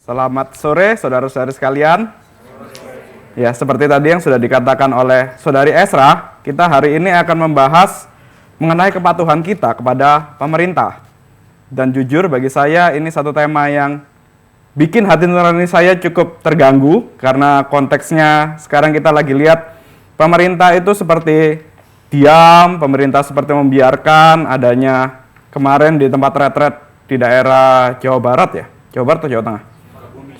Selamat sore saudara-saudari sekalian. Ya, seperti tadi yang sudah dikatakan oleh saudari Esra, kita hari ini akan membahas mengenai kepatuhan kita kepada pemerintah. Dan jujur bagi saya ini satu tema yang bikin hati nurani saya cukup terganggu, karena konteksnya sekarang kita lagi lihat pemerintah itu seperti diam, pemerintah seperti membiarkan adanya kemarin di tempat retret di daerah Jawa Barat ya, Jawa Barat atau Jawa Tengah?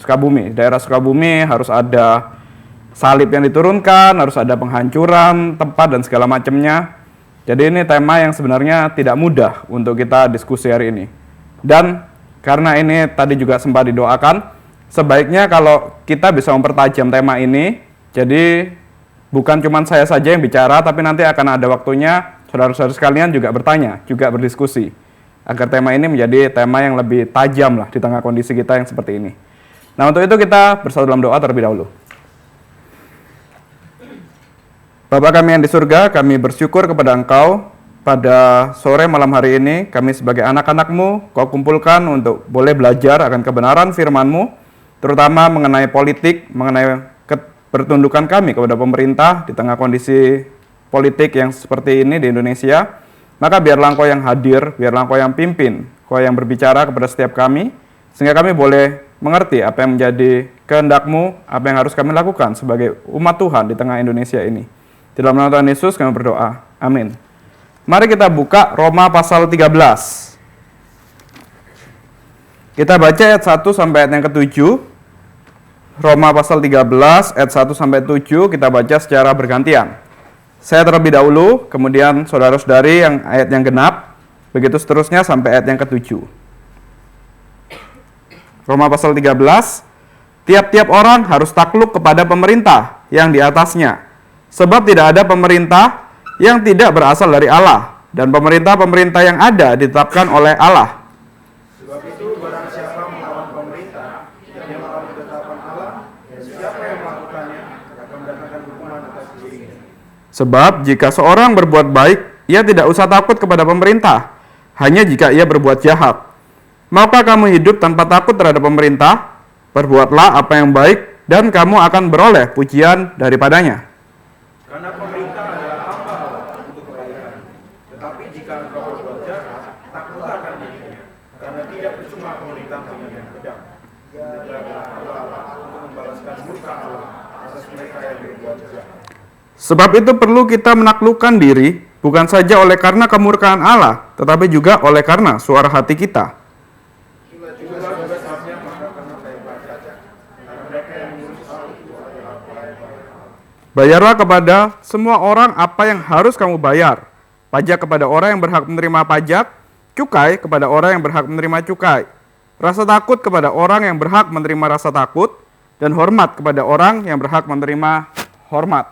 Sukabumi, daerah Sukabumi harus ada salib yang diturunkan, harus ada penghancuran tempat dan segala macamnya. Jadi ini tema yang sebenarnya tidak mudah untuk kita diskusi hari ini. Dan karena ini tadi juga sempat didoakan, sebaiknya kalau kita bisa mempertajam tema ini, jadi bukan cuma saya saja yang bicara, tapi nanti akan ada waktunya saudara-saudara sekalian juga bertanya, juga berdiskusi, agar tema ini menjadi tema yang lebih tajam lah di tengah kondisi kita yang seperti ini. Nah, untuk itu kita bersatu dalam doa terlebih dahulu. Bapa kami yang di surga, kami bersyukur kepada Engkau pada sore malam hari ini. Kami sebagai anak-anak-Mu, Kau kumpulkan untuk boleh belajar akan kebenaran firman-Mu, terutama mengenai politik, mengenai kebertundukan kami kepada pemerintah di tengah kondisi politik yang seperti ini di Indonesia. Maka biarlah Engkau yang hadir, biarlah Engkau yang pimpin, Engkau yang berbicara kepada setiap kami, sehingga kami boleh mengerti apa yang menjadi kehendak-Mu, apa yang harus kami lakukan sebagai umat Tuhan di tengah Indonesia ini. Di dalam nama Tuhan Yesus kami berdoa. Amin. Mari kita buka Roma pasal 13. Kita baca ayat 1 sampai ayat yang ke-7. Roma pasal 13 ayat 1 sampai 7 kita baca secara bergantian. Saya terlebih dahulu, kemudian saudara-saudari yang ayat yang genap, begitu seterusnya sampai ayat yang ke-7. Roma pasal 13, tiap-tiap orang harus takluk kepada pemerintah yang di atasnya, sebab tidak ada pemerintah yang tidak berasal dari Allah, dan pemerintah-pemerintah yang ada ditetapkan oleh Allah. Sebab itu barang siapa melawan pemerintah yang melawan ketetapan Allah, siapa yang melakukannya akan mendapatkan hukuman atas dirinya. Sebab jika seorang berbuat baik, ia tidak usah takut kepada pemerintah, hanya jika ia berbuat jahat. Maka kamu hidup tanpa takut terhadap pemerintah, perbuatlah apa yang baik, dan kamu akan beroleh pujian daripadanya. Karena pemerintah adalah hamba Allah untuk kebaikan. Tetapi jika engkau berbuat jahat, takutlah akan dirinya, karena tidak percuma pemerintah punya pedang. Hendaklah Allah untuk membalaskan murka Allah atas mereka yang berbuat jahat. Sebab itu perlu kita menaklukkan diri, bukan saja oleh karena kemurkaan Allah, tetapi juga oleh karena suara hati kita. Itulah juga sebabnya maka kamu bayar pajak, karena mereka yang mengurus hal itu adalah pelayan Allah. Bayarlah kepada semua orang apa yang harus kamu bayar. Pajak kepada orang yang berhak menerima pajak, cukai kepada orang yang berhak menerima cukai, rasa takut kepada orang yang berhak menerima rasa takut, dan hormat kepada orang yang berhak menerima hormat.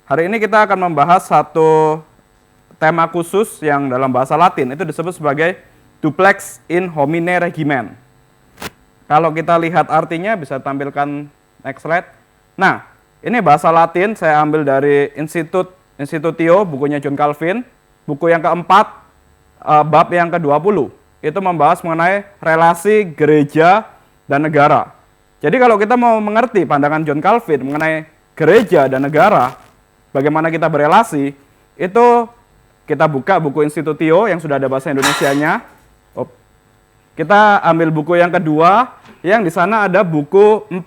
Hari ini kita akan membahas satu tema khusus yang dalam bahasa Latin itu disebut sebagai duplex in homine regimen. Kalau kita lihat artinya bisa tampilkan next slide. Nah, ini bahasa Latin saya ambil dari Institutio, bukunya John Calvin, buku yang keempat, bab yang ke-20. Itu membahas mengenai relasi gereja dan negara. Jadi kalau kita mau mengerti pandangan John Calvin mengenai gereja dan negara, bagaimana kita berelasi, itu kita buka buku Institutio yang sudah ada bahasa Indonesianya. Kita ambil buku yang kedua, yang di sana ada buku 4.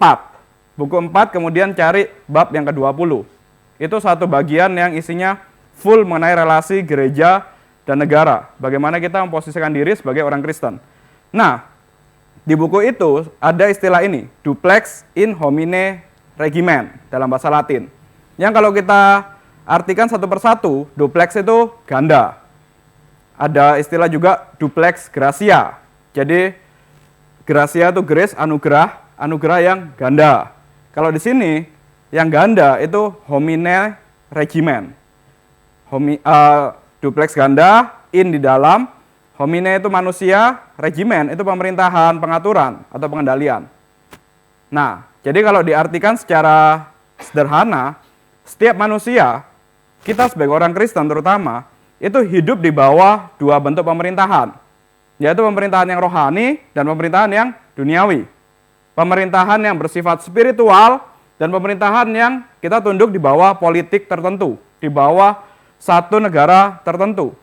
Buku 4 kemudian cari bab yang ke-20. Itu satu bagian yang isinya full mengenai relasi gereja dan negara. Bagaimana kita memposisikan diri sebagai orang Kristen. Nah, di buku itu ada istilah ini, duplex in homine regimen dalam bahasa Latin. Yang kalau kita artikan satu persatu, duplex itu ganda. Ada istilah juga duplex gracia. Jadi gracia itu grace, anugerah yang ganda. Kalau di sini yang ganda itu homine regimen. Duplex ganda, in di dalam, homine itu manusia, regimen itu pemerintahan, pengaturan atau pengendalian. Nah, jadi kalau diartikan secara sederhana, setiap manusia, kita sebagai orang Kristen terutama, itu hidup di bawah dua bentuk pemerintahan, yaitu pemerintahan yang rohani dan pemerintahan yang duniawi. pemerintahan yang bersifat spiritual, dan pemerintahan yang kita tunduk di bawah politik tertentu, di bawah satu negara tertentu.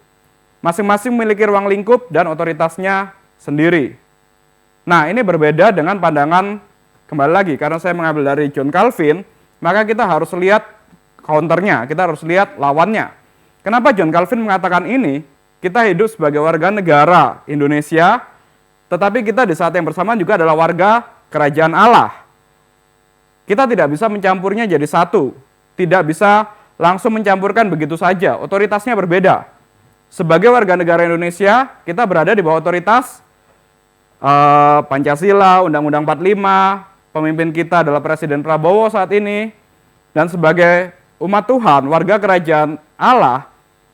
Masing-masing memiliki ruang lingkup dan otoritasnya sendiri. Nah, ini berbeda dengan pandangan, kembali lagi, karena saya mengambil dari John Calvin, maka kita harus lihat counternya, kita harus lihat lawannya. Kenapa John Calvin mengatakan ini? Kita hidup sebagai warga negara Indonesia, tetapi kita di saat yang bersamaan juga adalah warga kerajaan Allah. Kita tidak bisa mencampurnya jadi satu, tidak bisa langsung mencampurkan begitu saja, otoritasnya berbeda. Sebagai warga negara Indonesia, kita berada di bawah otoritas Pancasila, Undang-Undang 45, pemimpin kita adalah Presiden Prabowo saat ini, dan sebagai umat Tuhan, warga kerajaan Allah,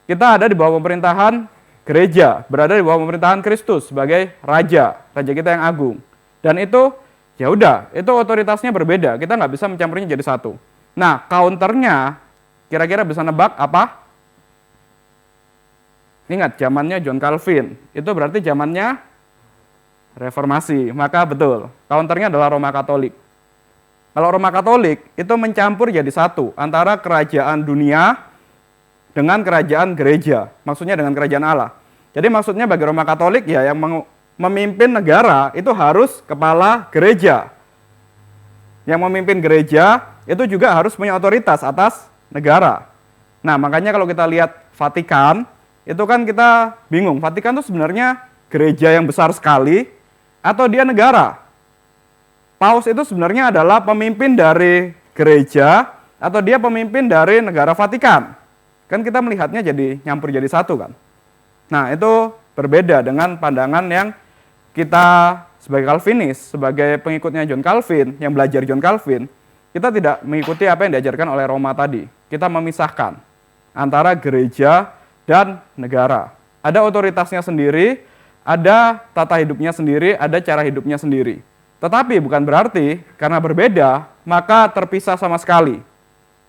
kita ada di bawah pemerintahan gereja, berada di bawah pemerintahan Kristus sebagai raja kita yang agung. Dan itu, ya udah, itu otoritasnya berbeda, kita nggak bisa mencampurnya jadi satu. Nah, counternya, kira-kira bisa nebak apa? Ingat, zamannya John Calvin, itu berarti zamannya Reformasi, maka betul, counternya adalah Roma Katolik. Kalau Roma Katolik itu mencampur jadi satu antara kerajaan dunia dengan kerajaan gereja, maksudnya dengan kerajaan Allah. Jadi maksudnya bagi Roma Katolik ya yang memimpin negara itu harus kepala gereja. Yang memimpin gereja itu juga harus punya otoritas atas negara. Nah, makanya kalau kita lihat Vatikan, itu kan kita bingung, Vatikan itu sebenarnya gereja yang besar sekali atau dia negara? Paus itu sebenarnya adalah pemimpin dari gereja atau dia pemimpin dari negara Vatikan? Kan kita melihatnya jadi nyampur jadi satu kan. Nah, itu berbeda dengan pandangan yang kita sebagai Calvinis, sebagai pengikutnya John Calvin, yang belajar John Calvin, kita tidak mengikuti apa yang diajarkan oleh Roma tadi. Kita memisahkan antara gereja dan negara. Ada otoritasnya sendiri, ada tata hidupnya sendiri, ada cara hidupnya sendiri. Tetapi bukan berarti karena berbeda, maka terpisah sama sekali.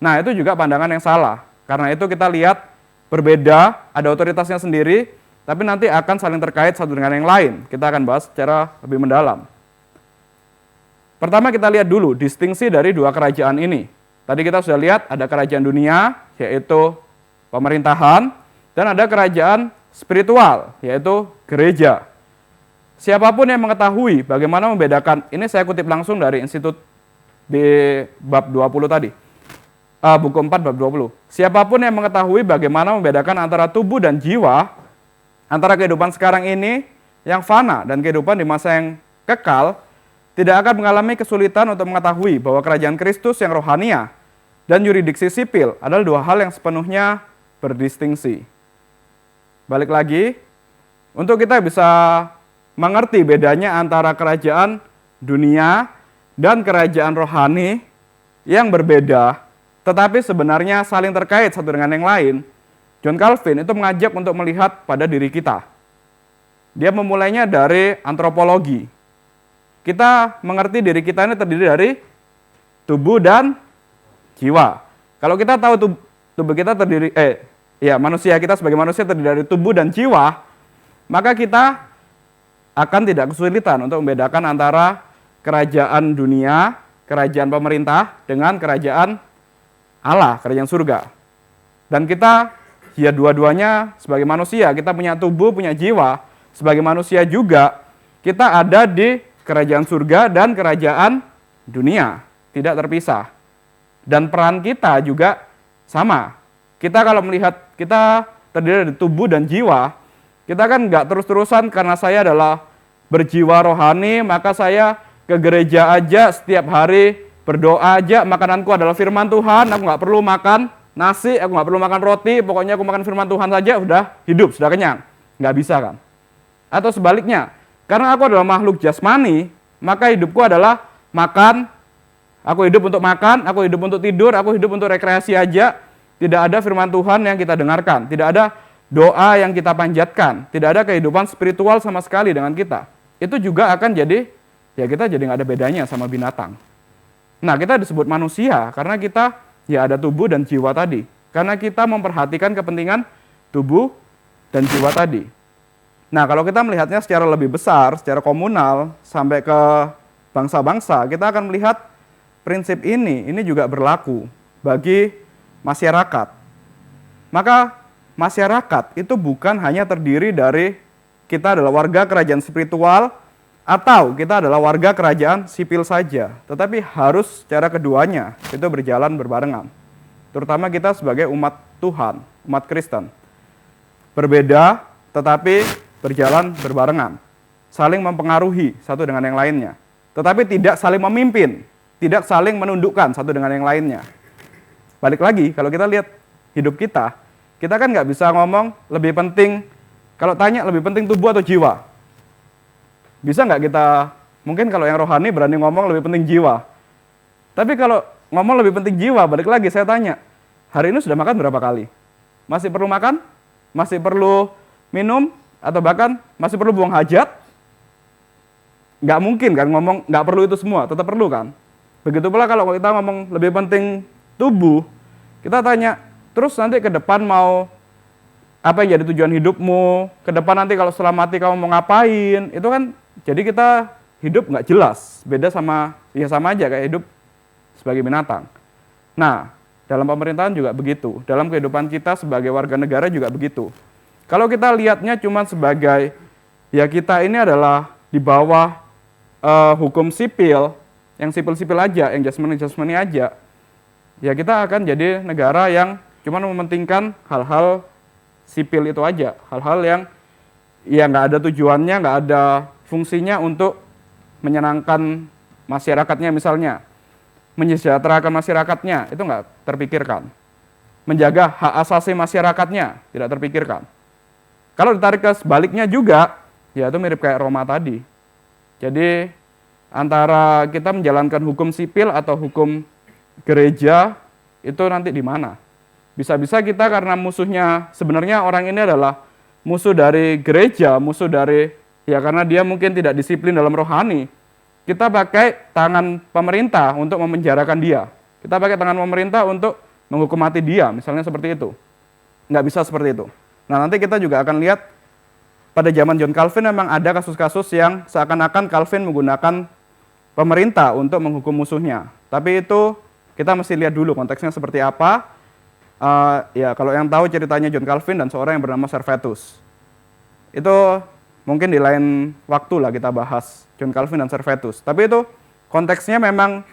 Nah, itu juga pandangan yang salah. Karena itu kita lihat berbeda, ada otoritasnya sendiri, tapi nanti akan saling terkait satu dengan yang lain. Kita akan bahas secara lebih mendalam. Pertama kita lihat dulu distingsi dari dua kerajaan ini. Tadi kita sudah lihat ada kerajaan dunia, yaitu pemerintahan, dan ada kerajaan spiritual, yaitu gereja. Siapapun yang mengetahui bagaimana membedakan, ini saya kutip langsung dari Institut di bab 20 tadi. Buku 4 bab 20. Siapapun yang mengetahui bagaimana membedakan antara tubuh dan jiwa, antara kehidupan sekarang ini yang fana dan kehidupan di masa yang kekal, tidak akan mengalami kesulitan untuk mengetahui bahwa kerajaan Kristus yang rohania dan yuridiksi sipil adalah dua hal yang sepenuhnya berdistingsi. Balik lagi, untuk kita bisa mengerti bedanya antara kerajaan dunia dan kerajaan rohani yang berbeda, tetapi sebenarnya saling terkait satu dengan yang lain, John Calvin itu mengajak untuk melihat pada diri kita. Dia memulainya dari antropologi. Kita mengerti diri kita ini terdiri dari tubuh dan jiwa. Kalau kita tahu tubuh kita terdiri, manusia kita sebagai manusia terdiri dari tubuh dan jiwa, maka kita akan tidak kesulitan untuk membedakan antara kerajaan dunia, kerajaan pemerintah, dengan kerajaan Allah, kerajaan surga. Dan kita, ya dua-duanya sebagai manusia, kita punya tubuh, punya jiwa. Sebagai manusia juga, kita ada di kerajaan surga dan kerajaan dunia, tidak terpisah. Dan peran kita juga sama. Kita kalau melihat kita terdiri dari tubuh dan jiwa, kita kan nggak terus-terusan karena saya adalah berjiwa rohani, maka saya ke gereja aja setiap hari, berdoa aja, makananku adalah firman Tuhan, aku nggak perlu makan nasi, aku nggak perlu makan roti, pokoknya aku makan firman Tuhan saja, udah hidup, sudah kenyang. Nggak bisa kan? Atau sebaliknya, karena aku adalah makhluk jasmani, maka hidupku adalah makan, aku hidup untuk makan, aku hidup untuk tidur, aku hidup untuk rekreasi aja, tidak ada firman Tuhan yang kita dengarkan, tidak ada doa yang kita panjatkan, tidak ada kehidupan spiritual sama sekali dengan kita. Itu juga akan jadi, ya kita jadi nggak ada bedanya sama binatang. Nah, kita disebut manusia karena kita ya ada tubuh dan jiwa tadi. Karena kita memperhatikan kepentingan tubuh dan jiwa tadi. Nah, kalau kita melihatnya secara lebih besar, secara komunal, sampai ke bangsa-bangsa, kita akan melihat prinsip ini juga berlaku bagi masyarakat. Maka masyarakat itu bukan hanya terdiri dari kita adalah warga kerajaan spiritual atau kita adalah warga kerajaan sipil saja, tetapi harus secara keduanya itu berjalan berbarengan. Terutama kita sebagai umat Tuhan, umat Kristen. Berbeda tetapi berjalan berbarengan, saling mempengaruhi satu dengan yang lainnya, tetapi tidak saling memimpin, tidak saling menundukkan satu dengan yang lainnya. Balik lagi, kalau kita lihat hidup kita kan nggak bisa ngomong lebih penting, kalau tanya lebih penting tubuh atau jiwa. Bisa nggak kita, mungkin kalau yang rohani berani ngomong lebih penting jiwa. Tapi kalau ngomong lebih penting jiwa, balik lagi saya tanya, hari ini sudah makan berapa kali? Masih perlu makan? Masih perlu minum? Atau bahkan masih perlu buang hajat? Nggak mungkin kan ngomong nggak perlu itu semua, tetap perlu kan? Begitu pula kalau kita ngomong lebih penting tubuh, kita tanya, terus nanti ke depan mau apa yang jadi tujuan hidupmu, ke depan nanti kalau setelah mati kamu mau ngapain, itu kan jadi kita hidup nggak jelas, beda sama, ya sama aja kayak hidup sebagai binatang. Nah, dalam pemerintahan juga begitu, dalam kehidupan kita sebagai warga negara juga begitu. Kalau kita lihatnya cuma sebagai, ya kita ini adalah di bawah hukum sipil, yang sipil-sipil aja, yang jasmani-jasmani aja, ya kita akan jadi negara yang cuma mementingkan hal-hal sipil itu aja, hal-hal yang ya nggak ada tujuannya, nggak ada fungsinya untuk menyenangkan masyarakatnya misalnya, menyejahterakan masyarakatnya, itu nggak terpikirkan. Menjaga hak asasi masyarakatnya, tidak terpikirkan. Kalau ditarik ke sebaliknya juga, ya itu mirip kayak Roma tadi. Jadi antara kita menjalankan hukum sipil atau hukum gereja, itu nanti di mana? Bisa-bisa kita karena musuhnya, sebenarnya orang ini adalah musuh dari gereja, musuh dari, ya karena dia mungkin tidak disiplin dalam rohani, kita pakai tangan pemerintah untuk memenjarakan dia. Kita pakai tangan pemerintah untuk menghukum mati dia, misalnya seperti itu. Nggak bisa seperti itu. Nah, nanti kita juga akan lihat pada zaman John Calvin memang ada kasus-kasus yang seakan-akan Calvin menggunakan pemerintah untuk menghukum musuhnya. Tapi itu kita mesti lihat dulu konteksnya seperti apa. Ya kalau yang tahu ceritanya John Calvin dan seorang yang bernama Servetus, itu mungkin di lain waktu lah kita bahas John Calvin dan Servetus. Tapi itu konteksnya memang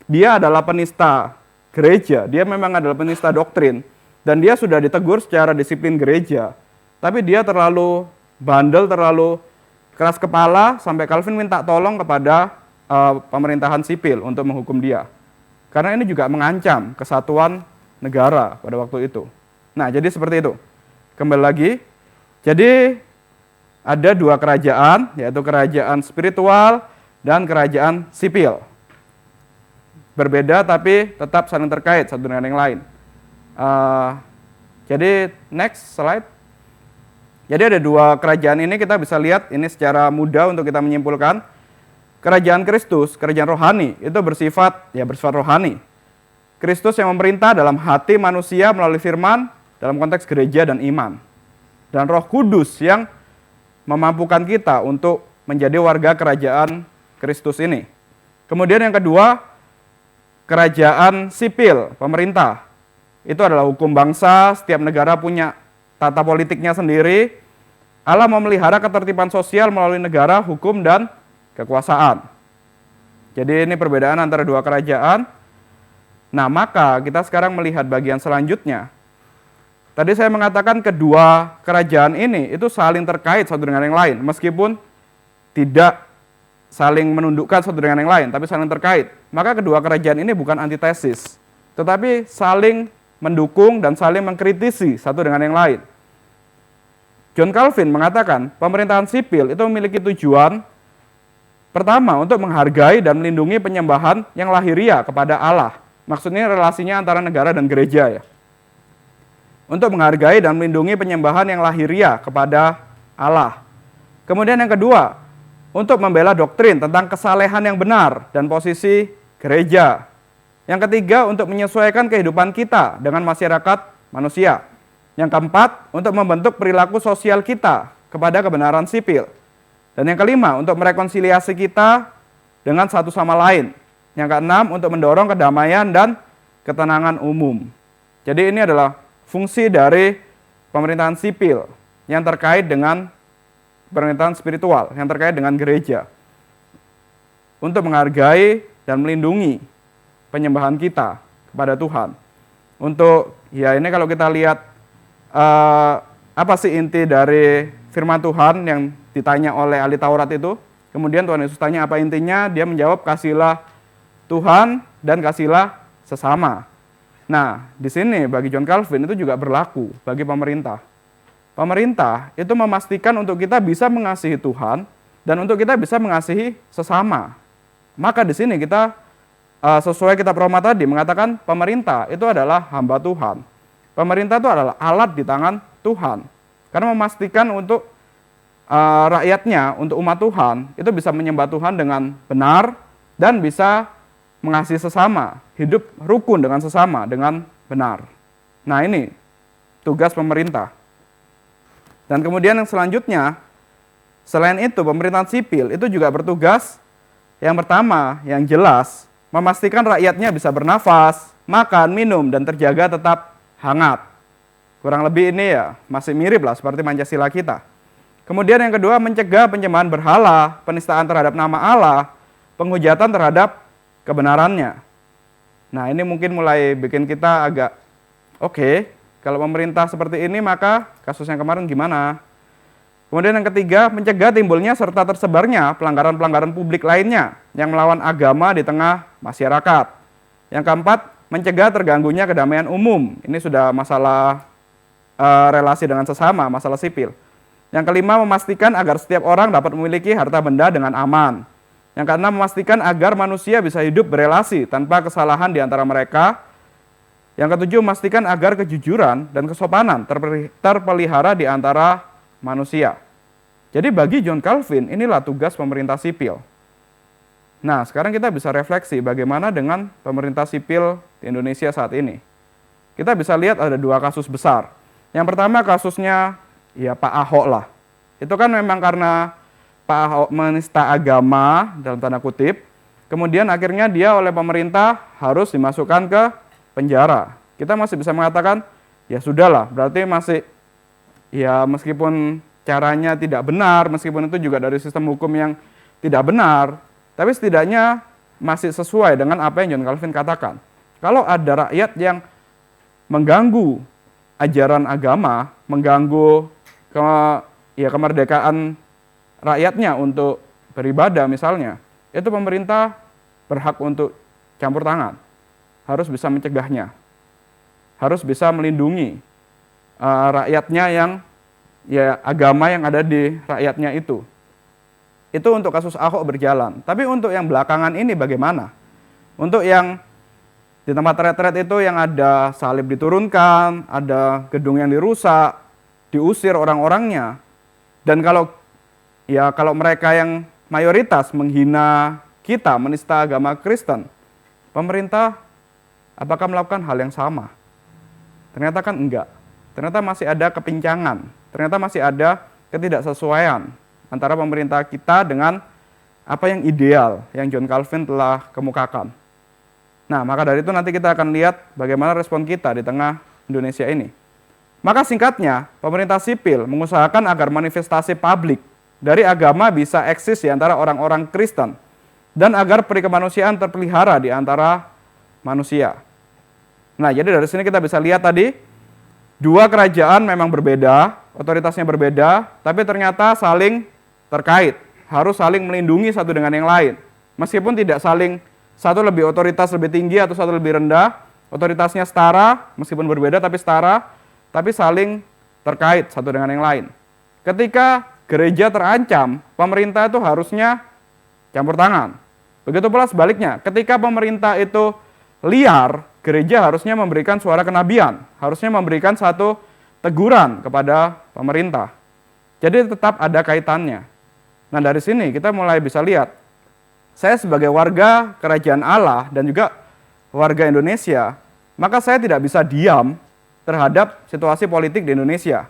dia adalah penista gereja, dia memang adalah penista doktrin, dan dia sudah ditegur secara disiplin gereja. Tapi dia terlalu bandel, terlalu keras kepala, sampai Calvin minta tolong kepada pemerintahan sipil untuk menghukum dia. Karena ini juga mengancam kesatuan negara pada waktu itu. Nah, jadi seperti itu. Kembali lagi, jadi ada dua kerajaan, yaitu kerajaan spiritual dan kerajaan sipil. Berbeda tapi tetap saling terkait satu dengan yang lain. Jadi next slide. Jadi ada dua kerajaan ini, kita bisa lihat ini secara mudah untuk kita menyimpulkan. Kerajaan Kristus, kerajaan rohani, itu bersifat rohani. Kristus yang memerintah dalam hati manusia melalui firman, dalam konteks gereja dan iman. Dan Roh Kudus yang memampukan kita untuk menjadi warga kerajaan Kristus ini. Kemudian yang kedua, kerajaan sipil, pemerintah. Itu adalah hukum bangsa, setiap negara punya tata politiknya sendiri. Allah memelihara ketertiban sosial melalui negara, hukum, dan kekuasaan. Jadi ini perbedaan antara dua kerajaan. Nah, maka kita sekarang melihat bagian selanjutnya. Tadi saya mengatakan kedua kerajaan ini itu saling terkait satu dengan yang lain, meskipun tidak saling menundukkan satu dengan yang lain, tapi saling terkait. Maka kedua kerajaan ini bukan antitesis, tetapi saling mendukung dan saling mengkritisi satu dengan yang lain. John Calvin mengatakan pemerintahan sipil itu memiliki tujuan pertama untuk menghargai dan melindungi penyembahan yang lahiriah kepada Allah. Maksudnya relasinya antara negara dan gereja ya. Untuk menghargai dan melindungi penyembahan yang lahiriah kepada Allah. Kemudian yang kedua, untuk membela doktrin tentang kesalehan yang benar dan posisi gereja. Yang ketiga, untuk menyesuaikan kehidupan kita dengan masyarakat manusia. Yang keempat, untuk membentuk perilaku sosial kita kepada kebenaran sipil. Dan yang kelima, untuk merekonsiliasi kita dengan satu sama lain. Yang keenam, untuk mendorong kedamaian dan ketenangan umum. Jadi ini adalah fungsi dari pemerintahan sipil yang terkait dengan pemerintahan spiritual, yang terkait dengan gereja. Untuk menghargai dan melindungi penyembahan kita kepada Tuhan. Untuk, ya ini kalau kita lihat apa sih inti dari firman Tuhan yang ditanya oleh ahli Taurat itu, kemudian Tuhan Yesus tanya apa intinya, dia menjawab, kasihlah Tuhan dan kasihlah sesama. Nah, di sini bagi John Calvin itu juga berlaku bagi pemerintah. Pemerintah itu memastikan untuk kita bisa mengasihi Tuhan dan untuk kita bisa mengasihi sesama. Maka di sini kita sesuai kitab Roma tadi mengatakan pemerintah itu adalah hamba Tuhan. Pemerintah itu adalah alat di tangan Tuhan. Karena memastikan untuk rakyatnya, untuk umat Tuhan, itu bisa menyembah Tuhan dengan benar dan bisa mengasihi sesama, hidup rukun dengan sesama dengan benar. Nah, ini tugas pemerintah. Dan kemudian yang selanjutnya, selain itu pemerintahan sipil itu juga bertugas yang pertama, yang jelas, memastikan rakyatnya bisa bernafas, makan, minum, dan terjaga tetap hangat. Kurang lebih ini ya masih mirip lah seperti Pancasila kita. Kemudian yang kedua, mencegah penyembahan berhala, penistaan terhadap nama Allah, penghujatan terhadap kebenarannya. Nah, ini mungkin mulai bikin kita agak oke, kalau pemerintah seperti ini maka kasus yang kemarin gimana? Kemudian yang ketiga, mencegah timbulnya serta tersebarnya pelanggaran-pelanggaran publik lainnya yang melawan agama di tengah masyarakat. Yang keempat, mencegah terganggunya kedamaian umum. Ini sudah masalah relasi dengan sesama, masalah sipil. Yang kelima, memastikan agar setiap orang dapat memiliki harta benda dengan aman. Yang keenam, memastikan agar manusia bisa hidup berelasi tanpa kesalahan di antara mereka. Yang ketujuh, memastikan agar kejujuran dan kesopanan terpelihara di antara manusia. Jadi bagi John Calvin, inilah tugas pemerintah sipil. Nah, sekarang kita bisa refleksi bagaimana dengan pemerintah sipil di Indonesia saat ini. Kita bisa lihat ada dua kasus besar. Yang pertama kasusnya ya Pak Ahok lah. Itu kan memang karena Pak Ahok menista agama dalam tanda kutip, kemudian akhirnya dia oleh pemerintah harus dimasukkan ke penjara. Kita masih bisa mengatakan, ya sudahlah, berarti masih, ya meskipun caranya tidak benar, meskipun itu juga dari sistem hukum yang tidak benar, tapi setidaknya masih sesuai dengan apa yang John Calvin katakan. Kalau ada rakyat yang mengganggu ajaran agama, mengganggu kemerdekaan rakyatnya untuk beribadah misalnya, itu pemerintah berhak untuk campur tangan, harus bisa mencegahnya, harus bisa melindungi rakyatnya yang ya agama yang ada di rakyatnya itu. Itu untuk kasus Ahok berjalan. Tapi untuk yang belakangan ini bagaimana? Untuk yang di tempat retret itu yang ada salib diturunkan, ada gedung yang dirusak, diusir orang-orangnya. Dan kalau mereka yang mayoritas menghina kita, menista agama Kristen, pemerintah apakah melakukan hal yang sama? Ternyata kan enggak. Ternyata masih ada kepincangan. Ternyata masih ada ketidaksesuaian antara pemerintah kita dengan apa yang ideal yang John Calvin telah kemukakan. Nah, maka dari itu nanti kita akan lihat bagaimana respon kita di tengah Indonesia ini. Maka singkatnya, pemerintah sipil mengusahakan agar manifestasi publik dari agama bisa eksis di antara orang-orang Kristen dan agar perikemanusiaan terpelihara di antara manusia. Nah, jadi dari sini kita bisa lihat tadi, dua kerajaan memang berbeda, otoritasnya berbeda, tapi ternyata saling terkait, harus saling melindungi satu dengan yang lain. Meskipun tidak saling, satu lebih otoritas lebih tinggi atau satu lebih rendah, otoritasnya setara, meskipun berbeda tapi setara, tapi saling terkait satu dengan yang lain. Ketika gereja terancam, pemerintah itu harusnya campur tangan. Begitu pula sebaliknya, ketika pemerintah itu liar, gereja harusnya memberikan suara kenabian, harusnya memberikan satu teguran kepada pemerintah. Jadi tetap ada kaitannya. Nah, dari sini kita mulai bisa lihat, saya sebagai warga kerajaan Allah dan juga warga Indonesia, maka saya tidak bisa diam terhadap situasi politik di Indonesia.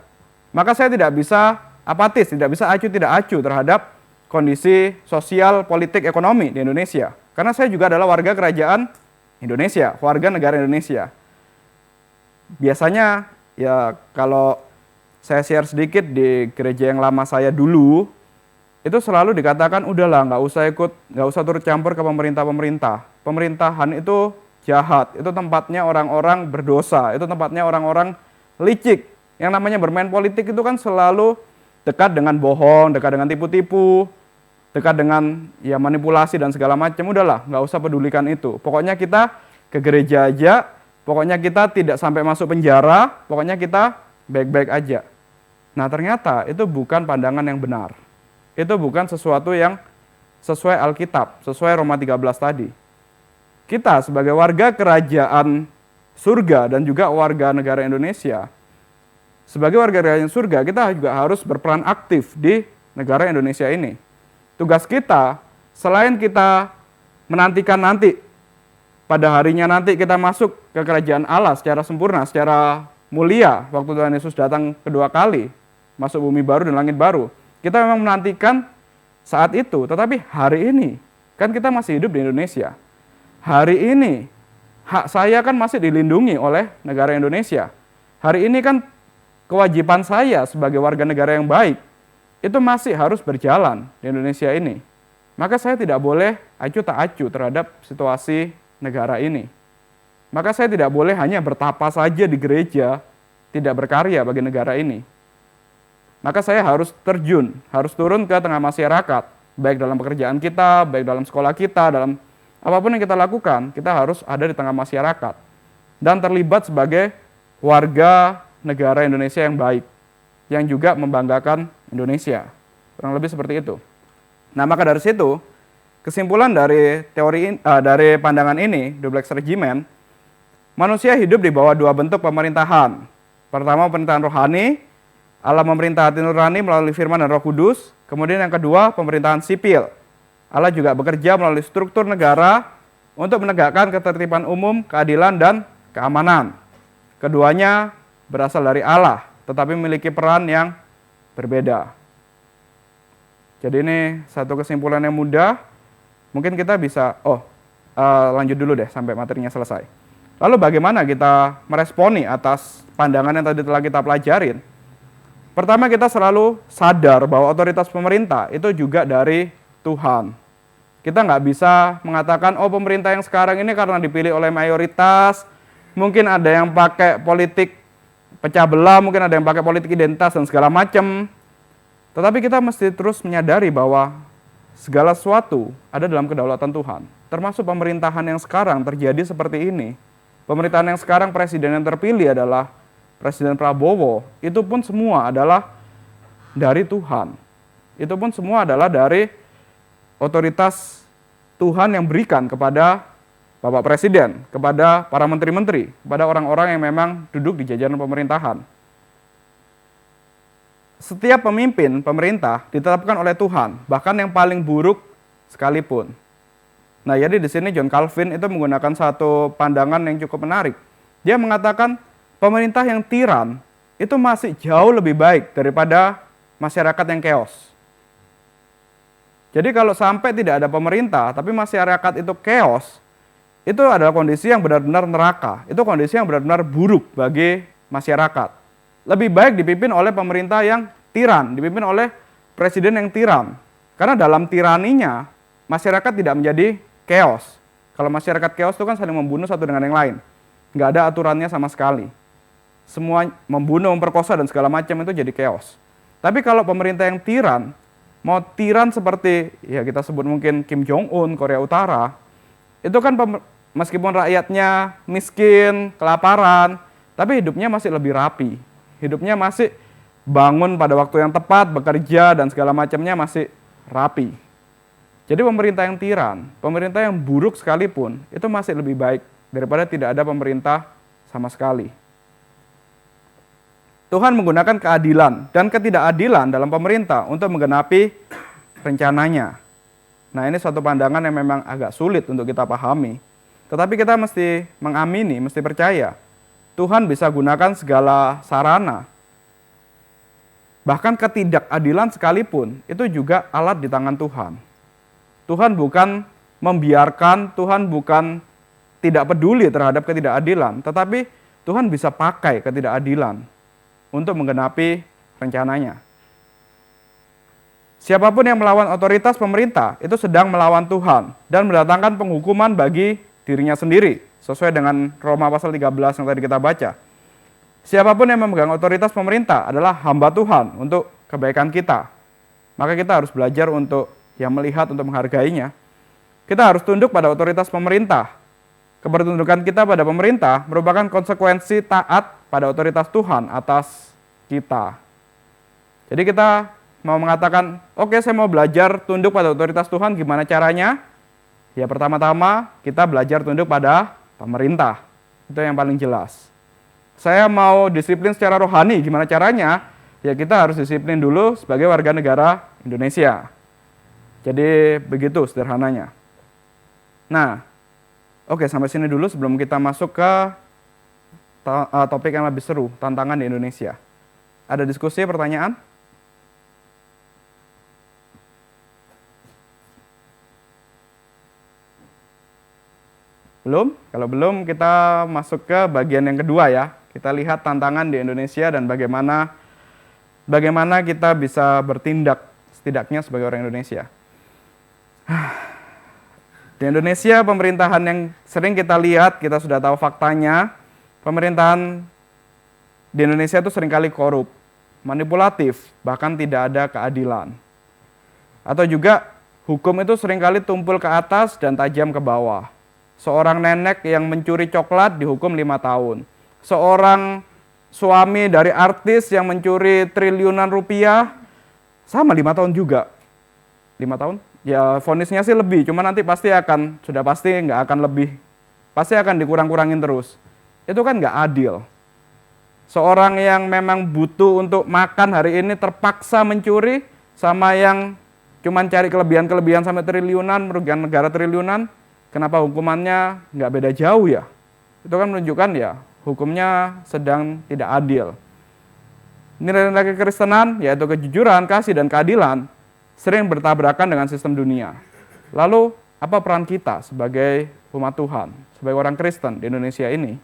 Maka saya tidak bisa apatis, tidak bisa acuh tidak acuh terhadap kondisi sosial, politik, ekonomi di Indonesia. Karena saya juga adalah warga kerajaan Indonesia, warga negara Indonesia. Biasanya ya kalau saya share sedikit di gereja yang lama saya dulu, itu selalu dikatakan udahlah nggak usah turut campur ke pemerintah. Pemerintahan itu jahat, itu tempatnya orang-orang berdosa, itu tempatnya orang-orang licik. Yang namanya bermain politik itu kan selalu dekat dengan bohong, dekat dengan tipu-tipu, dekat dengan ya manipulasi dan segala macam. Udahlah, nggak usah pedulikan itu. Pokoknya kita ke gereja aja, pokoknya kita tidak sampai masuk penjara, pokoknya kita baik-baik aja. Nah ternyata itu bukan pandangan yang benar. Itu bukan sesuatu yang sesuai Alkitab, sesuai Roma 13 tadi. Kita sebagai warga kerajaan surga dan juga warga negara Indonesia, sebagai warga kerajaan surga kita juga harus berperan aktif di negara Indonesia ini. Tugas kita, selain kita menantikan nanti, pada harinya nanti kita masuk ke kerajaan Allah secara sempurna, secara mulia, waktu Tuhan Yesus datang kedua kali, masuk bumi baru dan langit baru. Kita memang menantikan saat itu, tetapi hari ini, kan kita masih hidup di Indonesia. Hari ini, hak saya kan masih dilindungi oleh negara Indonesia. Hari ini kan kewajiban saya sebagai warga negara yang baik, itu masih harus berjalan di Indonesia ini. Maka saya tidak boleh acuh tak acuh terhadap situasi negara ini. Maka saya tidak boleh hanya bertapa saja di gereja, tidak berkarya bagi negara ini. Maka saya harus terjun, harus turun ke tengah masyarakat, baik dalam pekerjaan kita, baik dalam sekolah kita, dalam apapun yang kita lakukan, kita harus ada di tengah masyarakat dan terlibat sebagai warga negara Indonesia yang baik, yang juga membanggakan Indonesia. Kurang lebih seperti itu. Nah, maka dari situ, kesimpulan dari dari pandangan ini, Duplex Regimen, manusia hidup di bawah dua bentuk pemerintahan. Pertama, pemerintahan rohani, Allah memerintah hati nurani melalui firman dan Roh Kudus. Kemudian yang kedua, pemerintahan sipil. Allah juga bekerja melalui struktur negara untuk menegakkan ketertiban umum, keadilan, dan keamanan. Keduanya berasal dari Allah, tetapi memiliki peran yang berbeda. Jadi ini satu kesimpulan yang mudah. Mungkin kita bisa, lanjut dulu deh sampai materinya selesai. Lalu bagaimana kita meresponi atas pandangan yang tadi telah kita pelajarin? Pertama, kita selalu sadar bahwa otoritas pemerintah itu juga dari Tuhan. Kita nggak bisa mengatakan, pemerintah yang sekarang ini karena dipilih oleh mayoritas, mungkin ada yang pakai politik pecah belah, mungkin ada yang pakai politik identitas dan segala macam. Tetapi kita mesti terus menyadari bahwa segala sesuatu ada dalam kedaulatan Tuhan. Termasuk pemerintahan yang sekarang terjadi seperti ini. Pemerintahan yang sekarang presiden yang terpilih adalah Presiden Prabowo, itu pun semua adalah dari Tuhan. Itu pun semua adalah dari otoritas Tuhan yang berikan kepada Bapak Presiden, kepada para menteri-menteri, kepada orang-orang yang memang duduk di jajaran pemerintahan. Setiap pemimpin pemerintah ditetapkan oleh Tuhan, bahkan yang paling buruk sekalipun. Nah, jadi di sini John Calvin itu menggunakan satu pandangan yang cukup menarik. Dia mengatakan pemerintah yang tiran itu masih jauh lebih baik daripada masyarakat yang chaos. Jadi kalau sampai tidak ada pemerintah, tapi masyarakat itu chaos, itu adalah kondisi yang benar-benar neraka. Itu kondisi yang benar-benar buruk bagi masyarakat. Lebih baik dipimpin oleh pemerintah yang tiran, dipimpin oleh presiden yang tiran. Karena dalam tiraninya, masyarakat tidak menjadi chaos. Kalau masyarakat chaos itu kan saling membunuh satu dengan yang lain. Nggak ada aturannya sama sekali. Semua membunuh, memperkosa, dan segala macam itu jadi chaos. Tapi kalau pemerintah yang tiran, mau tiran seperti, ya kita sebut mungkin Kim Jong-un, Korea Utara, itu kan meskipun rakyatnya miskin, kelaparan, tapi hidupnya masih lebih rapi. Hidupnya masih bangun pada waktu yang tepat, bekerja, dan segala macamnya masih rapi. Jadi pemerintah yang tiran, pemerintah yang buruk sekalipun, itu masih lebih baik daripada tidak ada pemerintah sama sekali. Tuhan menggunakan keadilan dan ketidakadilan dalam pemerintah untuk menggenapi rencananya. Nah, ini suatu pandangan yang memang agak sulit untuk kita pahami. Tetapi kita mesti mengamini, mesti percaya. Tuhan bisa gunakan segala sarana. Bahkan ketidakadilan sekalipun, itu juga alat di tangan Tuhan. Tuhan bukan membiarkan, Tuhan bukan tidak peduli terhadap ketidakadilan, tetapi Tuhan bisa pakai ketidakadilan untuk menggenapi rencananya. Siapapun yang melawan otoritas pemerintah itu sedang melawan Tuhan dan mendatangkan penghukuman bagi dirinya sendiri, sesuai dengan Roma pasal 13 yang tadi kita baca. Siapapun yang memegang otoritas pemerintah adalah hamba Tuhan untuk kebaikan kita. Maka kita harus belajar untuk melihat, untuk menghargainya. Kita harus tunduk pada otoritas pemerintah. Kebertundukan kita pada pemerintah merupakan konsekuensi taat pada otoritas Tuhan atas kita. Jadi kita mau mengatakan, oke, saya mau belajar tunduk pada otoritas Tuhan, gimana caranya? Ya pertama-tama kita belajar tunduk pada pemerintah. Itu yang paling jelas. Saya mau disiplin secara rohani, gimana caranya? Ya kita harus disiplin dulu sebagai warga negara Indonesia. Jadi begitu sederhananya. Nah, oke, sampai sini dulu sebelum kita masuk ke topik yang lebih seru, tantangan di Indonesia. Ada diskusi, pertanyaan? Belum? Kalau belum, kita masuk ke bagian yang kedua ya. Kita lihat tantangan di Indonesia dan bagaimana kita bisa bertindak setidaknya sebagai orang Indonesia. Di Indonesia, pemerintahan yang sering kita lihat, kita sudah tahu faktanya, pemerintahan di Indonesia itu seringkali korup, manipulatif, bahkan tidak ada keadilan. Atau juga hukum itu seringkali tumpul ke atas dan tajam ke bawah. Seorang nenek yang mencuri coklat dihukum 5 tahun. Seorang suami dari artis yang mencuri triliunan rupiah, sama 5 tahun juga. 5 tahun? Ya vonisnya sih lebih, cuma nanti sudah pasti nggak akan lebih. Pasti akan dikurang-kurangin terus. Itu kan nggak adil. Seorang yang memang butuh untuk makan hari ini terpaksa mencuri, sama yang cuma cari kelebihan-kelebihan sampai triliunan, merugikan negara triliunan, kenapa hukumannya nggak beda jauh ya? Itu kan menunjukkan ya, hukumnya sedang tidak adil. Nilai-nilai kekristenan, yaitu kejujuran, kasih, dan keadilan, sering bertabrakan dengan sistem dunia. Lalu, apa peran kita sebagai umat Tuhan, sebagai orang Kristen di Indonesia ini?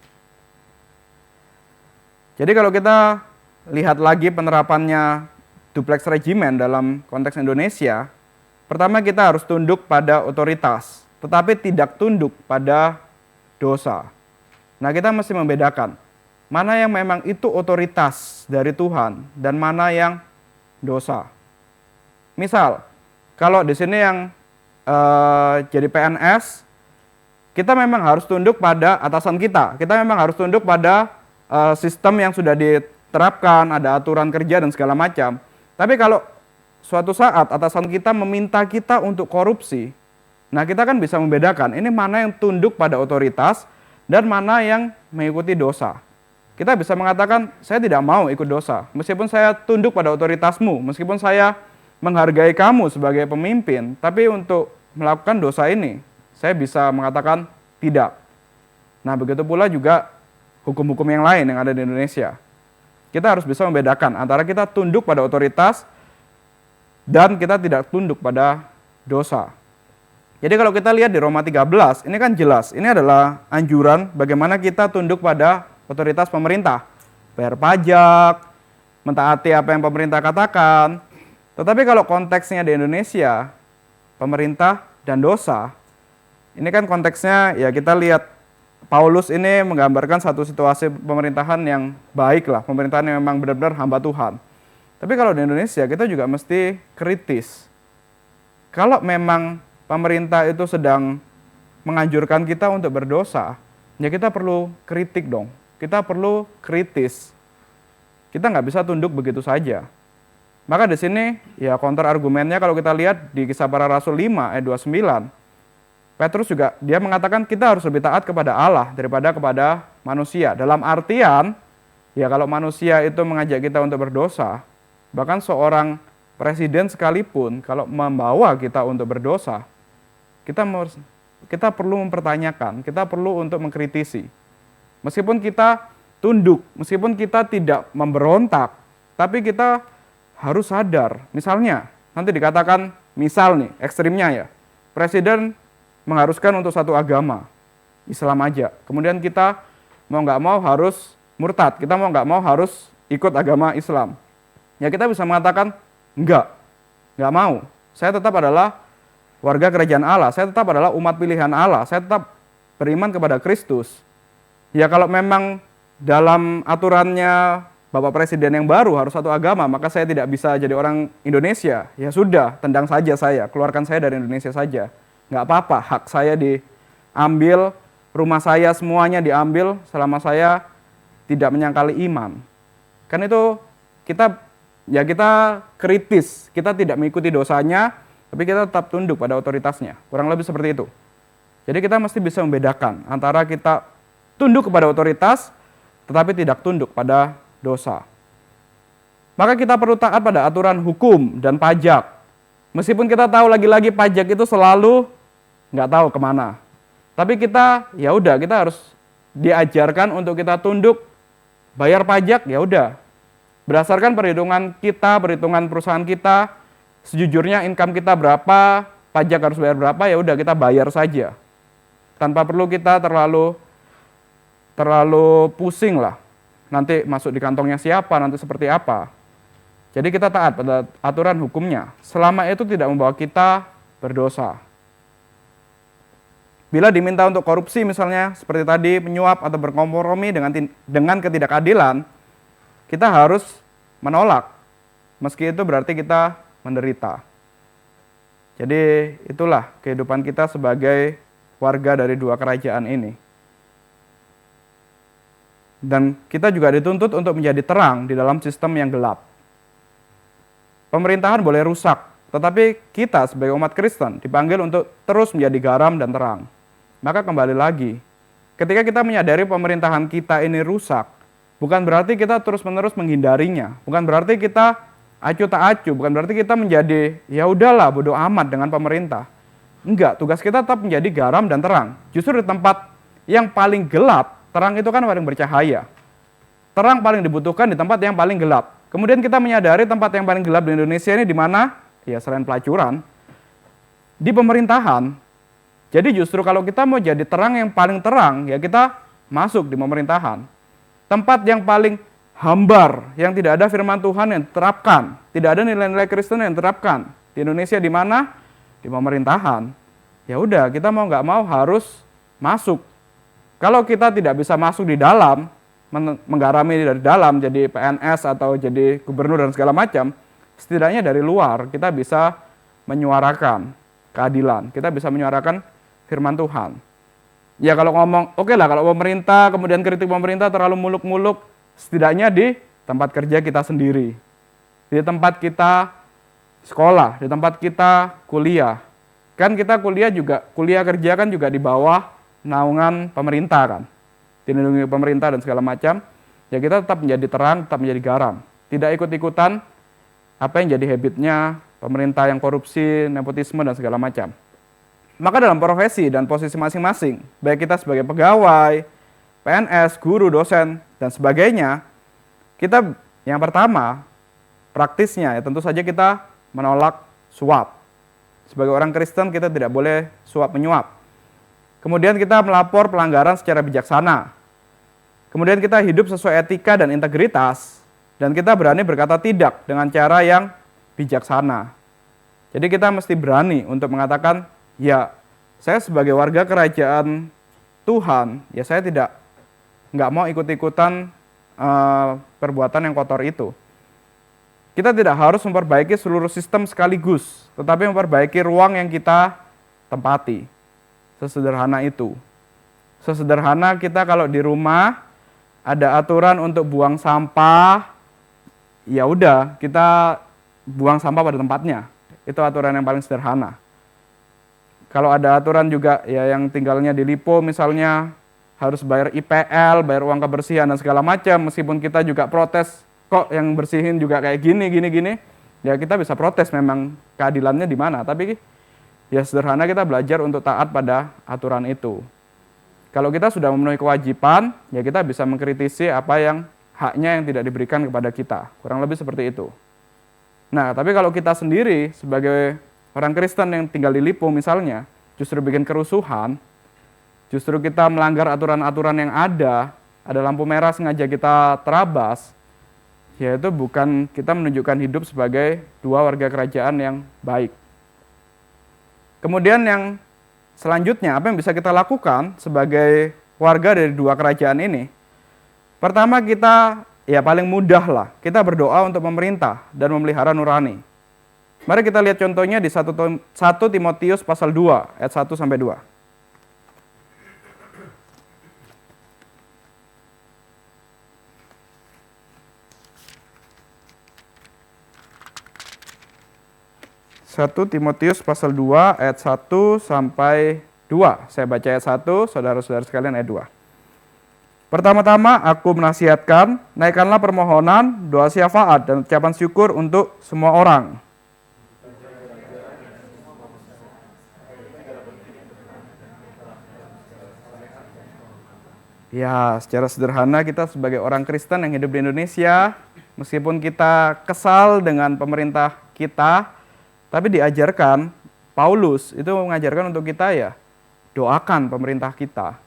Jadi kalau kita lihat lagi penerapannya duplex regimen dalam konteks Indonesia, pertama kita harus tunduk pada otoritas, tetapi tidak tunduk pada dosa. Nah, kita mesti membedakan mana yang memang itu otoritas dari Tuhan dan mana yang dosa. Misal, kalau di sini yang jadi PNS, kita memang harus tunduk pada atasan kita. Kita memang harus tunduk pada sistem yang sudah diterapkan, ada aturan kerja dan segala macam. Tapi kalau suatu saat atasan kita meminta kita untuk korupsi, nah kita kan bisa membedakan ini mana yang tunduk pada otoritas dan mana yang mengikuti dosa. Kita bisa mengatakan, saya tidak mau ikut dosa, meskipun saya tunduk pada otoritasmu, meskipun saya menghargai kamu sebagai pemimpin, tapi untuk melakukan dosa ini, saya bisa mengatakan tidak. Nah, begitu pula juga hukum-hukum yang lain yang ada di Indonesia. Kita harus bisa membedakan antara kita tunduk pada otoritas dan kita tidak tunduk pada dosa. Jadi kalau kita lihat di Roma 13, ini kan jelas, ini adalah anjuran bagaimana kita tunduk pada otoritas pemerintah. Bayar pajak, mentaati apa yang pemerintah katakan. Tetapi kalau konteksnya di Indonesia, pemerintah dan dosa, ini kan konteksnya ya kita lihat Paulus ini menggambarkan satu situasi pemerintahan yang baik lah, pemerintahan yang memang benar-benar hamba Tuhan. Tapi kalau di Indonesia kita juga mesti kritis. Kalau memang pemerintah itu sedang menganjurkan kita untuk berdosa, ya kita perlu kritik dong. Kita perlu kritis. Kita nggak bisa tunduk begitu saja. Maka di sini ya counter argumennya kalau kita lihat di Kisah Para Rasul 5 ayat 29, Petrus juga dia mengatakan kita harus lebih taat kepada Allah daripada kepada manusia. Dalam artian, ya kalau manusia itu mengajak kita untuk berdosa, bahkan seorang presiden sekalipun kalau membawa kita untuk berdosa, kita perlu mempertanyakan, kita perlu untuk mengkritisi. Meskipun kita tunduk, meskipun kita tidak memberontak, tapi kita harus sadar. Misalnya, nanti dikatakan, misal nih, ekstrimnya ya, presiden mengharuskan untuk satu agama, Islam aja. Kemudian kita mau nggak mau harus murtad, kita mau nggak mau harus ikut agama Islam. Ya kita bisa mengatakan, nggak mau. Saya tetap adalah warga kerajaan Allah, saya tetap adalah umat pilihan Allah, saya tetap beriman kepada Kristus. Ya kalau memang dalam aturannya Bapak Presiden yang baru harus satu agama, maka saya tidak bisa jadi orang Indonesia. Ya sudah, tendang saja saya, keluarkan saya dari Indonesia saja. Nggak apa-apa, hak saya diambil, rumah saya semuanya diambil selama saya tidak menyangkali iman. Kan itu kita kritis, kita tidak mengikuti dosanya, tapi kita tetap tunduk pada otoritasnya. Kurang lebih seperti itu. Jadi kita mesti bisa membedakan antara kita tunduk kepada otoritas, tetapi tidak tunduk pada dosa. Maka kita perlu taat pada aturan hukum dan pajak. Meskipun kita tahu lagi-lagi pajak itu selalu nggak tahu kemana. Tapi kita harus diajarkan untuk kita tunduk, bayar pajak, ya udah. Berdasarkan perhitungan kita, perhitungan perusahaan kita, sejujurnya income kita berapa, pajak harus bayar berapa, ya udah kita bayar saja. Tanpa perlu kita terlalu pusing lah. Nanti masuk di kantongnya siapa, nanti seperti apa. Jadi kita taat pada aturan hukumnya, selama itu tidak membawa kita berdosa. Bila diminta untuk korupsi misalnya, seperti tadi, menyuap atau berkompromi dengan ketidakadilan, kita harus menolak, meski itu berarti kita menderita. Jadi itulah kehidupan kita sebagai warga dari dua kerajaan ini. Dan kita juga dituntut untuk menjadi terang di dalam sistem yang gelap. Pemerintahan boleh rusak, tetapi kita sebagai umat Kristen dipanggil untuk terus menjadi garam dan terang. Maka kembali lagi, ketika kita menyadari pemerintahan kita ini rusak, bukan berarti kita terus-menerus menghindarinya, bukan berarti kita acuh tak acuh, bukan berarti kita menjadi ya udahlah bodo amat dengan pemerintah. Enggak, tugas kita tetap menjadi garam dan terang. Justru di tempat yang paling gelap, terang itu kan paling bercahaya. Terang paling dibutuhkan di tempat yang paling gelap. Kemudian kita menyadari tempat yang paling gelap di Indonesia ini di mana? Ya selain pelacuran, di pemerintahan. Jadi justru kalau kita mau jadi terang yang paling terang, ya kita masuk di pemerintahan. Tempat yang paling hambar, yang tidak ada firman Tuhan yang diterapkan, tidak ada nilai-nilai Kristen yang diterapkan. Di Indonesia di mana? Di pemerintahan. Ya udah, kita mau nggak mau harus masuk. Kalau kita tidak bisa masuk di dalam, menggarami dari dalam, jadi PNS atau jadi gubernur dan segala macam, setidaknya dari luar kita bisa menyuarakan keadilan, kita bisa menyuarakan firman Tuhan. Ya kalau ngomong, oke lah kalau pemerintah, kemudian kritik pemerintah terlalu muluk-muluk, setidaknya di tempat kerja kita sendiri, di tempat kita sekolah, di tempat kita kuliah. Kan kita kuliah kerja kan juga di bawah naungan pemerintah kan, dilindungi pemerintah dan segala macam. Ya kita tetap menjadi terang, tetap menjadi garam, tidak ikut-ikutan apa yang jadi habitnya pemerintah yang korupsi, nepotisme dan segala macam. Maka dalam profesi dan posisi masing-masing, baik kita sebagai pegawai, PNS, guru, dosen dan sebagainya, kita yang pertama praktisnya ya tentu saja kita menolak suap. Sebagai orang Kristen kita tidak boleh suap menyuap. Kemudian kita melapor pelanggaran secara bijaksana. Kemudian kita hidup sesuai etika dan integritas. Dan kita berani berkata tidak dengan cara yang bijaksana. Jadi kita mesti berani untuk mengatakan, ya saya sebagai warga kerajaan Tuhan, ya saya nggak mau ikut-ikutan perbuatan yang kotor itu. Kita tidak harus memperbaiki seluruh sistem sekaligus, tetapi memperbaiki ruang yang kita tempati. Sesederhana itu. Sesederhana kita kalau di rumah ada aturan untuk buang sampah, ya udah kita buang sampah pada tempatnya. Itu aturan yang paling sederhana. Kalau ada aturan juga ya yang tinggalnya di Lipo misalnya harus bayar IPL, bayar uang kebersihan dan segala macam, meskipun kita juga protes, kok yang bersihin juga kayak gini, ya kita bisa protes memang keadilannya di mana, tapi ya sederhana kita belajar untuk taat pada aturan itu. Kalau kita sudah memenuhi kewajiban, ya kita bisa mengkritisi apa yang haknya yang tidak diberikan kepada kita. Kurang lebih seperti itu. Nah, tapi kalau kita sendiri sebagai orang Kristen yang tinggal di Lipo misalnya, justru bikin kerusuhan, justru kita melanggar aturan-aturan yang ada lampu merah sengaja kita terabas, yaitu bukan kita menunjukkan hidup sebagai dua warga kerajaan yang baik. Kemudian yang selanjutnya, apa yang bisa kita lakukan sebagai warga dari dua kerajaan ini? Pertama, kita paling mudah lah, kita berdoa untuk pemerintah dan memelihara nurani. Mari kita lihat contohnya di 1 Timotius pasal 2 ayat 1 sampai 2. 1 Timotius pasal 2 ayat 1 sampai 2. Saya baca ayat 1, saudara-saudara sekalian ayat 2. Pertama-tama aku menasihatkan, naikkanlah permohonan, doa syafaat, dan ucapan syukur untuk semua orang. Ya, secara sederhana kita sebagai orang Kristen yang hidup di Indonesia, meskipun kita kesal dengan pemerintah kita, tapi diajarkan, Paulus itu mengajarkan untuk kita doakan pemerintah kita.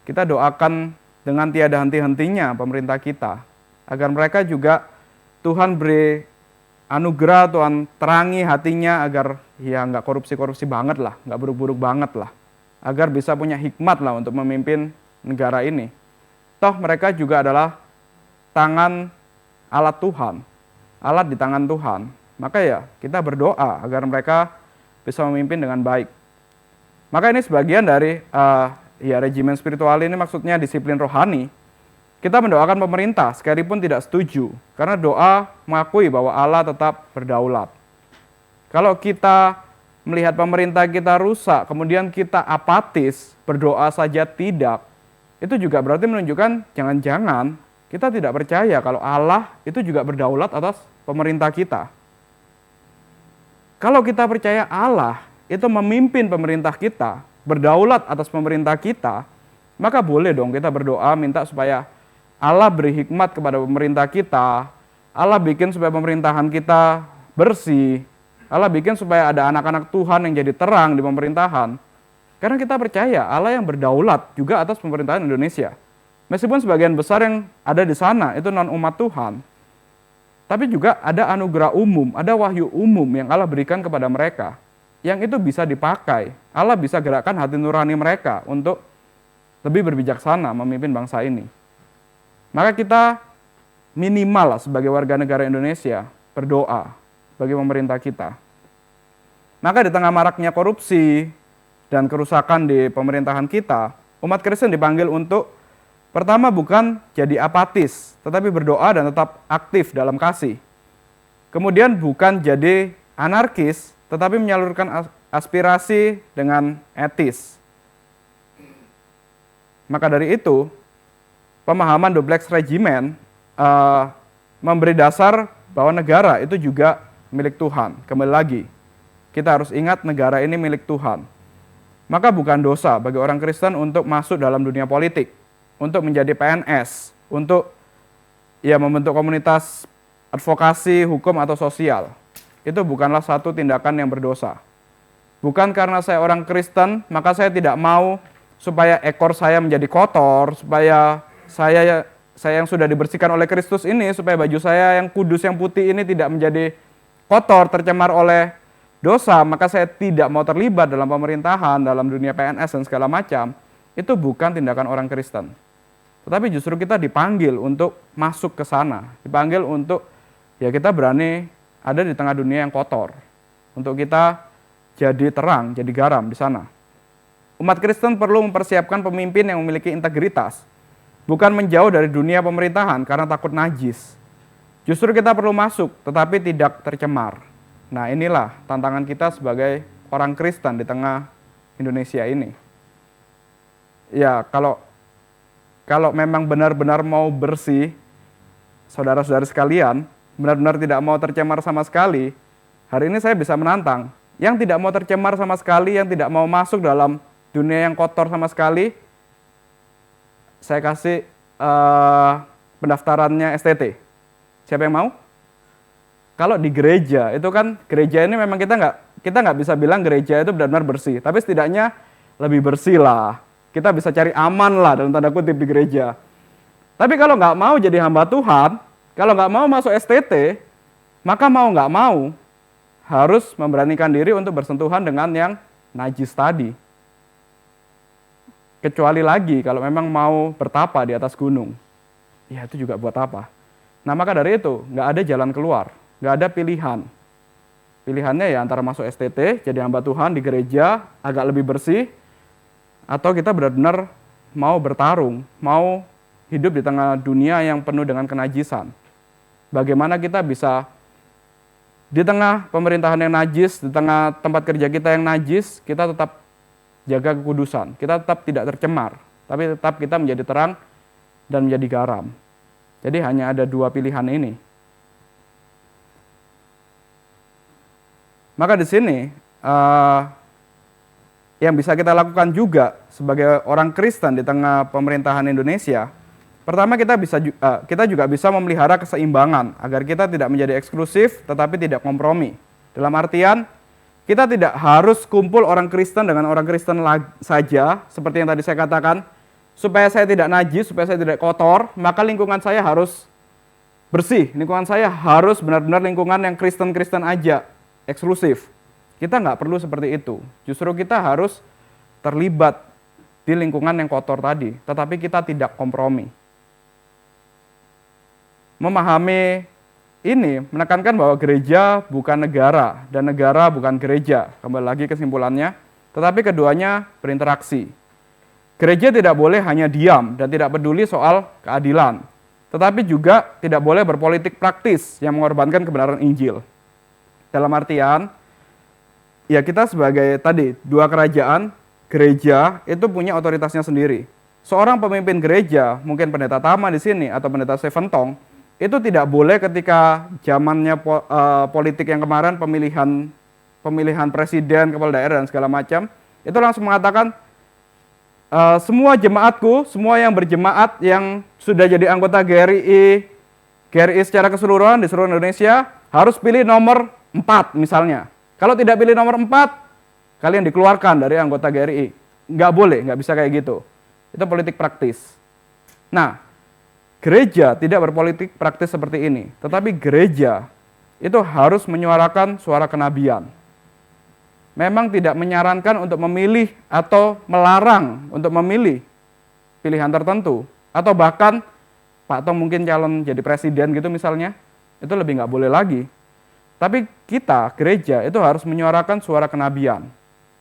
Kita doakan dengan tiada henti-hentinya pemerintah kita, agar mereka juga Tuhan beri anugerah, Tuhan terangi hatinya agar nggak korupsi-korupsi banget lah, nggak buruk-buruk banget lah, agar bisa punya hikmat lah untuk memimpin negara ini. Toh mereka juga adalah tangan alat Tuhan, alat di tangan Tuhan. Maka kita berdoa agar mereka bisa memimpin dengan baik. Maka ini sebagian dari regimen spiritual ini, maksudnya disiplin rohani. Kita mendoakan pemerintah sekalipun tidak setuju, karena doa mengakui bahwa Allah tetap berdaulat. Kalau kita melihat pemerintah kita rusak, kemudian kita apatis, berdoa saja tidak, itu juga berarti menunjukkan jangan-jangan kita tidak percaya kalau Allah itu juga berdaulat atas pemerintah kita. Kalau kita percaya Allah itu memimpin pemerintah kita, berdaulat atas pemerintah kita, maka boleh dong kita berdoa minta supaya Allah beri hikmat kepada pemerintah kita, Allah bikin supaya pemerintahan kita bersih, Allah bikin supaya ada anak-anak Tuhan yang jadi terang di pemerintahan. Karena kita percaya Allah yang berdaulat juga atas pemerintahan Indonesia. Meskipun sebagian besar yang ada di sana itu non umat Tuhan, tapi juga ada anugerah umum, ada wahyu umum yang Allah berikan kepada mereka, yang itu bisa dipakai. Allah bisa gerakkan hati nurani mereka untuk lebih berbijaksana memimpin bangsa ini. Maka kita minimal lah sebagai warga negara Indonesia berdoa bagi pemerintah kita. Maka di tengah maraknya korupsi dan kerusakan di pemerintahan kita, umat Kristen dipanggil untuk pertama bukan jadi apatis, tetapi berdoa dan tetap aktif dalam kasih. Kemudian bukan jadi anarkis, tetapi menyalurkan aspirasi dengan etis. Maka dari itu, pemahaman Duplex Regimen memberi dasar bahwa negara itu juga milik Tuhan. Kembali lagi, kita harus ingat negara ini milik Tuhan. Maka bukan dosa bagi orang Kristen untuk masuk dalam dunia politik, untuk menjadi PNS, untuk membentuk komunitas advokasi, hukum atau sosial. Itu bukanlah satu tindakan yang berdosa. Bukan karena saya orang Kristen, maka saya tidak mau supaya ekor saya menjadi kotor, supaya saya yang sudah dibersihkan oleh Kristus ini, supaya baju saya yang kudus, yang putih ini tidak menjadi kotor, tercemar oleh dosa, maka saya tidak mau terlibat dalam pemerintahan, dalam dunia PNS dan segala macam. Itu bukan tindakan orang Kristen. Tetapi justru kita dipanggil untuk masuk ke sana, dipanggil untuk kita berani ada di tengah dunia yang kotor, untuk kita jadi terang, jadi garam di sana. Umat Kristen perlu mempersiapkan pemimpin yang memiliki integritas, bukan menjauh dari dunia pemerintahan karena takut najis. Justru kita perlu masuk, tetapi tidak tercemar. Nah, inilah tantangan kita sebagai orang Kristen di tengah Indonesia ini. Ya, kalau memang benar-benar mau bersih, saudara-saudara sekalian, benar-benar tidak mau tercemar sama sekali, hari ini saya bisa menantang. Yang tidak mau tercemar sama sekali, yang tidak mau masuk dalam dunia yang kotor sama sekali, saya kasih pendaftarannya STT. Siapa yang mau? Kalau di gereja itu kan, gereja ini memang kita nggak bisa bilang gereja itu benar-benar bersih, tapi setidaknya lebih bersih lah. Kita bisa cari aman lah dalam tanda kutip di gereja. Tapi kalau nggak mau jadi hamba Tuhan, kalau nggak mau masuk STT, maka mau nggak mau harus memberanikan diri untuk bersentuhan dengan yang najis tadi. Kecuali lagi kalau memang mau bertapa di atas gunung, ya itu juga buat apa? Nah maka dari itu nggak ada jalan keluar, nggak ada pilihan. Pilihannya ya antara masuk STT, jadi hamba Tuhan di gereja, agak lebih bersih, atau kita benar-benar mau bertarung, mau hidup di tengah dunia yang penuh dengan kenajisan. Bagaimana kita bisa di tengah pemerintahan yang najis, di tengah tempat kerja kita yang najis, kita tetap jaga kekudusan, kita tetap tidak tercemar, tapi tetap kita menjadi terang dan menjadi garam. Jadi hanya ada dua pilihan ini. Maka di sini yang bisa kita lakukan juga sebagai orang Kristen di tengah pemerintahan Indonesia, pertama kita juga bisa memelihara keseimbangan agar kita tidak menjadi eksklusif tetapi tidak kompromi. Dalam artian kita tidak harus kumpul orang Kristen dengan orang Kristen saja, seperti yang tadi saya katakan, supaya saya tidak najis, supaya saya tidak kotor, maka lingkungan saya harus bersih, lingkungan saya harus benar-benar lingkungan yang Kristen-Kristen aja, eksklusif. Kita nggak perlu seperti itu. Justru kita harus terlibat di lingkungan yang kotor tadi, tetapi kita tidak kompromi. Memahami ini menekankan bahwa gereja bukan negara dan negara bukan gereja. Kembali lagi kesimpulannya, tetapi keduanya berinteraksi. Gereja tidak boleh hanya diam dan tidak peduli soal keadilan, tetapi juga tidak boleh berpolitik praktis yang mengorbankan kebenaran Injil. Dalam artian, ya kita sebagai tadi dua kerajaan, gereja itu punya otoritasnya sendiri. Seorang pemimpin gereja, mungkin pendeta Tama di sini atau pendeta Seventong, itu tidak boleh ketika zamannya politik yang kemarin pemilihan presiden, kepala daerah dan segala macam, itu langsung mengatakan semua jemaatku, semua yang berjemaat yang sudah jadi anggota GRI secara keseluruhan di seluruh Indonesia harus pilih nomor 4 misalnya. Kalau tidak pilih nomor 4, kalian dikeluarkan dari anggota GRI. Nggak boleh, nggak bisa kayak gitu. Itu politik praktis. Nah, gereja tidak berpolitik praktis seperti ini, tetapi gereja itu harus menyuarakan suara kenabian. Memang tidak menyarankan untuk memilih atau melarang untuk memilih pilihan tertentu, atau bahkan Pak Tom mungkin calon jadi presiden gitu misalnya, itu lebih nggak boleh lagi. Tapi kita, gereja, itu harus menyuarakan suara kenabian,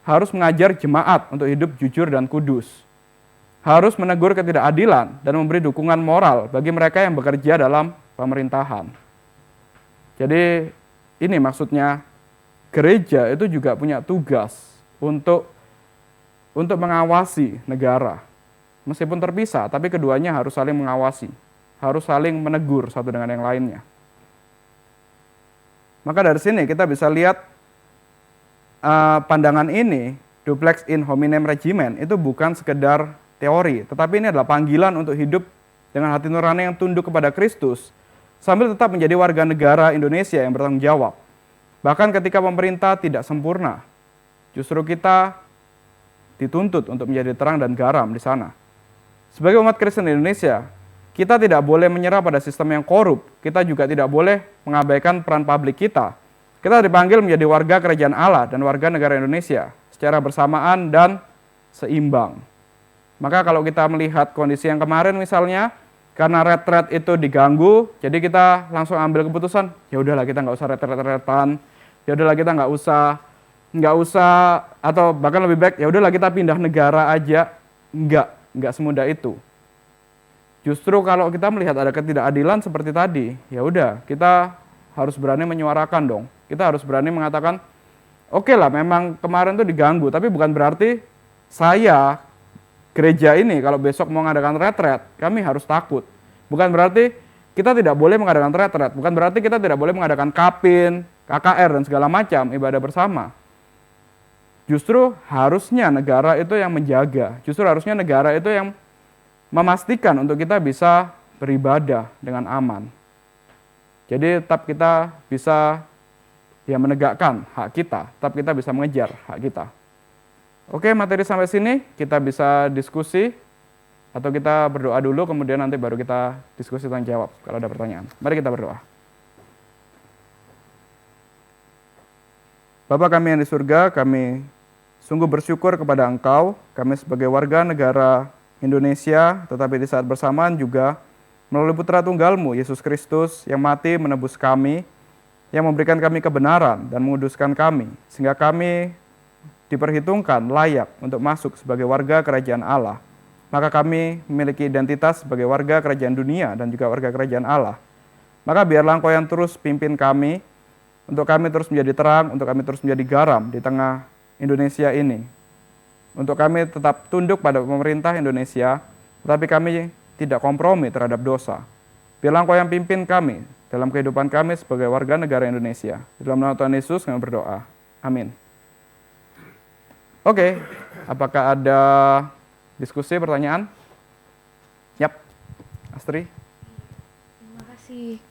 harus mengajar jemaat untuk hidup jujur dan kudus, harus menegur ketidakadilan dan memberi dukungan moral bagi mereka yang bekerja dalam pemerintahan. Jadi ini maksudnya gereja itu juga punya tugas untuk mengawasi negara. Meskipun terpisah, tapi keduanya harus saling mengawasi, harus saling menegur satu dengan yang lainnya. Maka dari sini kita bisa lihat pandangan ini, duplex in hominem regimen, itu bukan sekedar teori, tetapi ini adalah panggilan untuk hidup dengan hati nurani yang tunduk kepada Kristus, sambil tetap menjadi warga negara Indonesia yang bertanggung jawab. Bahkan ketika pemerintah tidak sempurna, justru kita dituntut untuk menjadi terang dan garam di sana. Sebagai umat Kristen Indonesia, kita tidak boleh menyerah pada sistem yang korup, kita juga tidak boleh mengabaikan peran publik kita. Kita dipanggil menjadi warga kerajaan Allah dan warga negara Indonesia, secara bersamaan dan seimbang. Maka kalau kita melihat kondisi yang kemarin misalnya, karena retret itu diganggu, jadi kita langsung ambil keputusan, ya udahlah kita nggak usah retret-retretan, ya udahlah kita nggak usah, atau bahkan lebih baik, ya udahlah kita pindah negara aja. Nggak semudah itu. Justru kalau kita melihat ada ketidakadilan seperti tadi, ya udah kita harus berani menyuarakan dong. Kita harus berani mengatakan, oke lah memang kemarin tuh diganggu, tapi bukan berarti saya gereja ini kalau besok mau mengadakan retret, kami harus takut. Bukan berarti kita tidak boleh mengadakan retret, bukan berarti kita tidak boleh mengadakan kapin, KKR dan segala macam ibadah bersama. Justru harusnya negara itu yang menjaga, justru harusnya negara itu yang memastikan untuk kita bisa beribadah dengan aman. Jadi tetap kita bisa ya menegakkan hak kita, tetap kita bisa mengejar hak kita. Oke, materi sampai sini, kita bisa diskusi, atau kita berdoa dulu, kemudian nanti baru kita diskusi tentang jawab, kalau ada pertanyaan. Mari kita berdoa. Bapa kami yang di surga, kami sungguh bersyukur kepada Engkau, kami sebagai warga negara Indonesia, tetapi di saat bersamaan juga melalui putra tunggal-Mu, Yesus Kristus, yang mati menebus kami, yang memberikan kami kebenaran dan menguduskan kami, sehingga kami diperhitungkan layak untuk masuk sebagai warga kerajaan Allah. Maka kami memiliki identitas sebagai warga kerajaan dunia dan juga warga kerajaan Allah. Maka biarlah Engkau yang terus pimpin kami, untuk kami terus menjadi terang, untuk kami terus menjadi garam di tengah Indonesia ini. Untuk kami tetap tunduk pada pemerintah Indonesia, tetapi kami tidak kompromi terhadap dosa. Biarlah Engkau yang pimpin kami dalam kehidupan kami sebagai warga negara Indonesia. Di dalam nama Tuhan Yesus kami berdoa. Amin. Oke, apakah ada diskusi, pertanyaan? Yap, Astri. Terima kasih.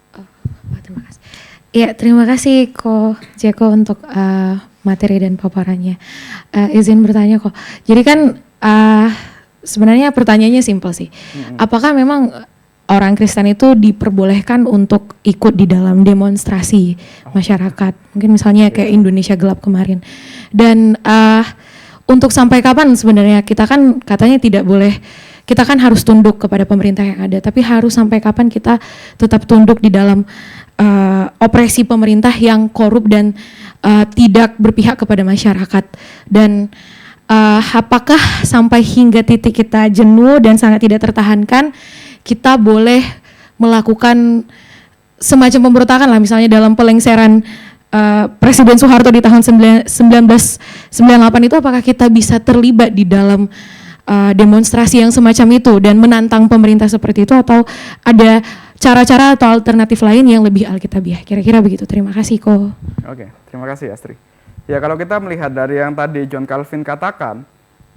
Terima kasih. Ya, terima kasih Ko Jeko untuk materi dan paparannya. Izin bertanya Ko. Jadi kan sebenarnya pertanyaannya simpel sih. Apakah memang orang Kristen itu diperbolehkan untuk ikut di dalam demonstrasi masyarakat? Mungkin misalnya kayak Indonesia Gelap kemarin. Dan untuk sampai kapan sebenarnya kita kan katanya tidak boleh, kita kan harus tunduk kepada pemerintah yang ada, tapi harus sampai kapan kita tetap tunduk di dalam opresi pemerintah yang korup dan tidak berpihak kepada masyarakat. Dan apakah sampai hingga titik kita jenuh dan sangat tidak tertahankan, kita boleh melakukan semacam pemberontakan lah, misalnya dalam pelengseran Presiden Soeharto di tahun 1998 itu, apakah kita bisa terlibat di dalam demonstrasi yang semacam itu dan menantang pemerintah seperti itu, atau ada cara-cara atau alternatif lain yang lebih alkitabiah? Kira-kira begitu. Terima kasih Ko. Oke, terima kasih Astri. Ya, kalau kita melihat dari yang tadi John Calvin katakan,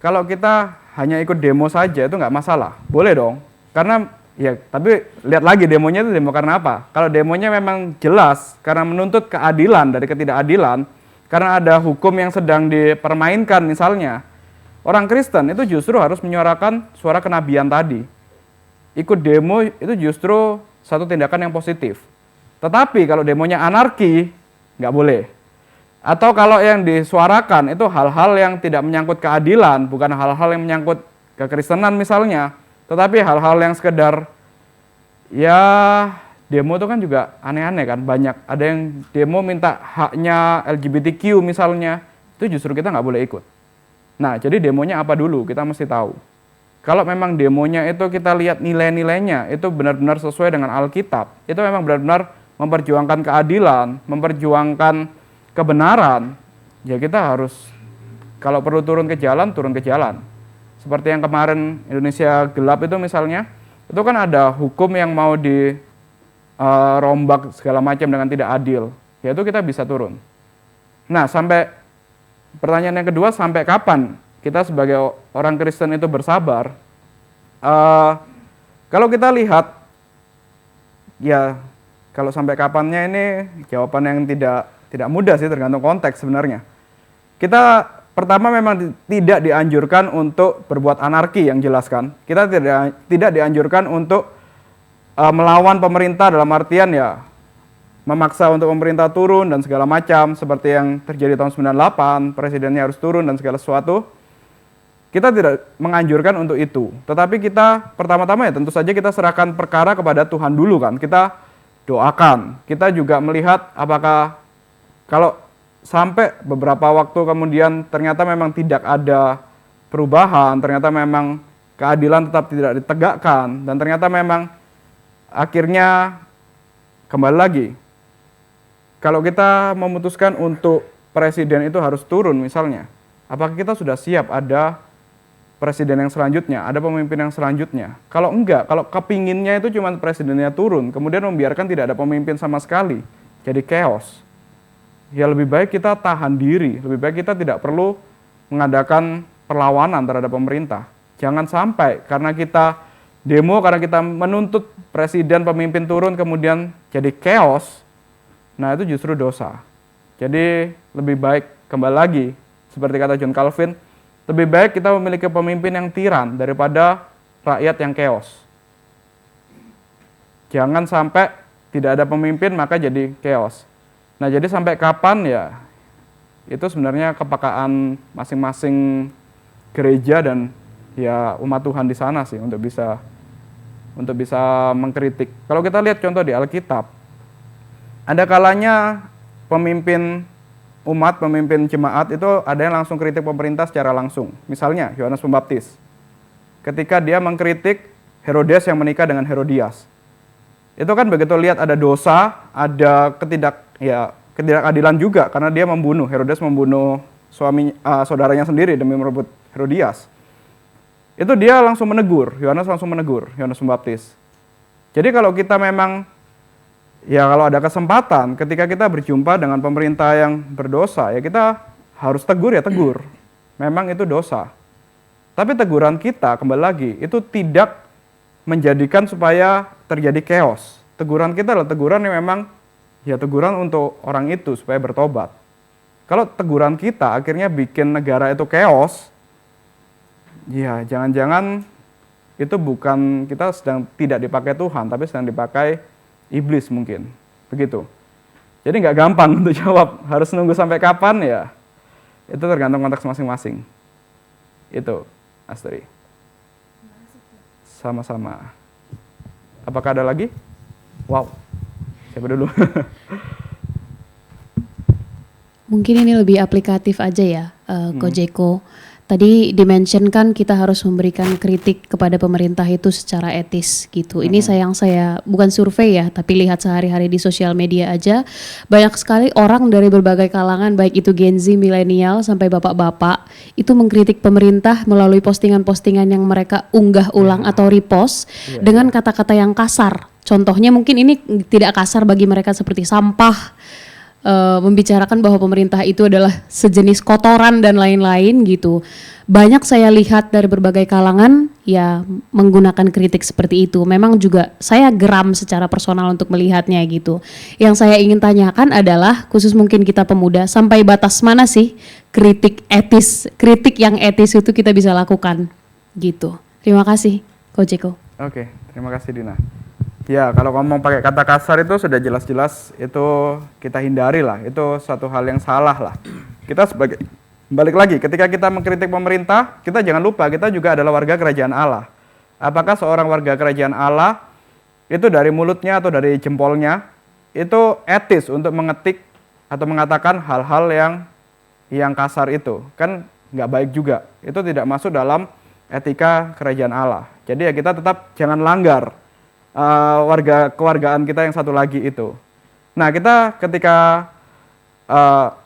kalau kita hanya ikut demo saja itu nggak masalah, boleh dong. Karena ya, tapi lihat lagi demonya itu demo karena apa? Kalau demonya memang jelas karena menuntut keadilan dari ketidakadilan, karena ada hukum yang sedang dipermainkan misalnya, orang Kristen itu justru harus menyuarakan suara kenabian tadi. Ikut demo itu justru satu tindakan yang positif. Tetapi kalau demonya anarki, nggak boleh. Atau kalau yang disuarakan itu hal-hal yang tidak menyangkut keadilan, bukan hal-hal yang menyangkut kekristenan misalnya, tetapi hal-hal yang sekedar, ya demo itu kan juga aneh-aneh kan, banyak. Ada yang demo minta haknya LGBTQ misalnya, itu justru kita nggak boleh ikut. Nah, jadi demonya apa dulu, kita mesti tahu. Kalau memang demonya itu kita lihat nilai-nilainya, itu benar-benar sesuai dengan Alkitab, itu memang benar-benar memperjuangkan keadilan, memperjuangkan kebenaran, ya kita harus, kalau perlu turun ke jalan, turun ke jalan. Seperti yang kemarin Indonesia Gelap itu misalnya, itu kan ada hukum yang mau dirombak segala macam dengan tidak adil, yaitu kita bisa turun. Nah, sampai pertanyaan yang kedua, sampai kapan kita sebagai orang Kristen itu bersabar? Kalau kita lihat, ya kalau sampai kapannya ini jawaban yang tidak mudah sih, tergantung konteks sebenarnya. Kita pertama memang tidak dianjurkan untuk berbuat anarki yang jelas kan. Kita tidak dianjurkan untuk melawan pemerintah dalam artian ya memaksa untuk pemerintah turun dan segala macam seperti yang terjadi tahun 98, presidennya harus turun dan segala sesuatu. Kita tidak menganjurkan untuk itu. Tetapi kita pertama-tama ya tentu saja kita serahkan perkara kepada Tuhan dulu kan. Kita doakan. Kita juga melihat apakah kalau sampai beberapa waktu kemudian ternyata memang tidak ada perubahan, ternyata memang keadilan tetap tidak ditegakkan, dan ternyata memang akhirnya kembali lagi, kalau kita memutuskan untuk presiden itu harus turun misalnya, apakah kita sudah siap ada presiden yang selanjutnya, ada pemimpin yang selanjutnya? Kalau enggak, kalau kepinginnya itu cuma presidennya turun, kemudian membiarkan tidak ada pemimpin sama sekali, jadi chaos. Ya lebih baik kita tahan diri, lebih baik kita tidak perlu mengadakan perlawanan terhadap pemerintah. Jangan sampai karena kita demo karena kita menuntut presiden, pemimpin turun kemudian jadi chaos, nah itu justru dosa. Jadi lebih baik, kembali lagi, seperti kata John Calvin, lebih baik kita memiliki pemimpin yang tiran daripada rakyat yang chaos. Jangan sampai tidak ada pemimpin maka jadi chaos. Nah jadi sampai kapan ya, itu sebenarnya kepekaan masing-masing gereja dan ya umat Tuhan di sana sih untuk bisa mengkritik. Kalau kita lihat contoh di Alkitab, ada kalanya pemimpin umat, pemimpin jemaat itu ada yang langsung kritik pemerintah secara langsung. Misalnya Yohanes Pembaptis, ketika dia mengkritik Herodes yang menikah dengan Herodias. Itu kan begitu lihat ada dosa, ada ketidakadilan juga karena dia membunuh, Herodes membunuh saudaranya sendiri demi merebut Herodias. Itu dia langsung menegur, Yohanes Pembaptis. Jadi kalau kita memang, ya kalau ada kesempatan ketika kita berjumpa dengan pemerintah yang berdosa, ya kita harus tegur ya tegur. Memang itu dosa. Tapi teguran kita, kembali lagi, itu tidak menjadikan supaya terjadi chaos. Teguran kita adalah teguran yang memang, ya teguran untuk orang itu supaya bertobat. Kalau teguran kita akhirnya bikin negara itu chaos, ya jangan-jangan itu bukan kita sedang tidak dipakai Tuhan, tapi sedang dipakai iblis mungkin. Begitu. Jadi nggak gampang untuk jawab, harus nunggu sampai kapan ya. Itu tergantung konteks masing-masing. Itu, Astri. Sama-sama. Apakah ada lagi? Wow. Siapa dulu? Mungkin ini lebih aplikatif aja ya, Ko Jeko. Tadi dimentionkan kita harus memberikan kritik kepada pemerintah itu secara etis gitu. Ini saya bukan survei ya, tapi lihat sehari-hari di sosial media aja banyak sekali orang dari berbagai kalangan, baik itu Gen Z, milenial sampai bapak-bapak itu mengkritik pemerintah melalui postingan-postingan yang mereka unggah ulang atau repost dengan kata-kata yang kasar. Contohnya mungkin ini tidak kasar bagi mereka seperti sampah, membicarakan bahwa pemerintah itu adalah sejenis kotoran dan lain-lain gitu. Banyak saya lihat dari berbagai kalangan ya menggunakan kritik seperti itu. Memang juga saya geram secara personal untuk melihatnya gitu. Yang saya ingin tanyakan adalah khusus mungkin kita pemuda, sampai batas mana sih kritik yang etis itu kita bisa lakukan gitu. Terima kasih, Ko Jeko. Oke, terima kasih Dina. Ya, kalau ngomong pakai kata kasar itu sudah jelas-jelas itu kita hindari lah. Itu satu hal yang salah lah. Kita balik lagi, ketika kita mengkritik pemerintah, kita jangan lupa kita juga adalah warga kerajaan Allah. Apakah seorang warga kerajaan Allah itu dari mulutnya atau dari jempolnya itu etis untuk mengetik atau mengatakan hal-hal yang kasar itu? Kan nggak baik juga. Itu tidak masuk dalam etika kerajaan Allah. Jadi ya kita tetap jangan langgar kewargaan kita yang satu lagi itu. Nah kita ketika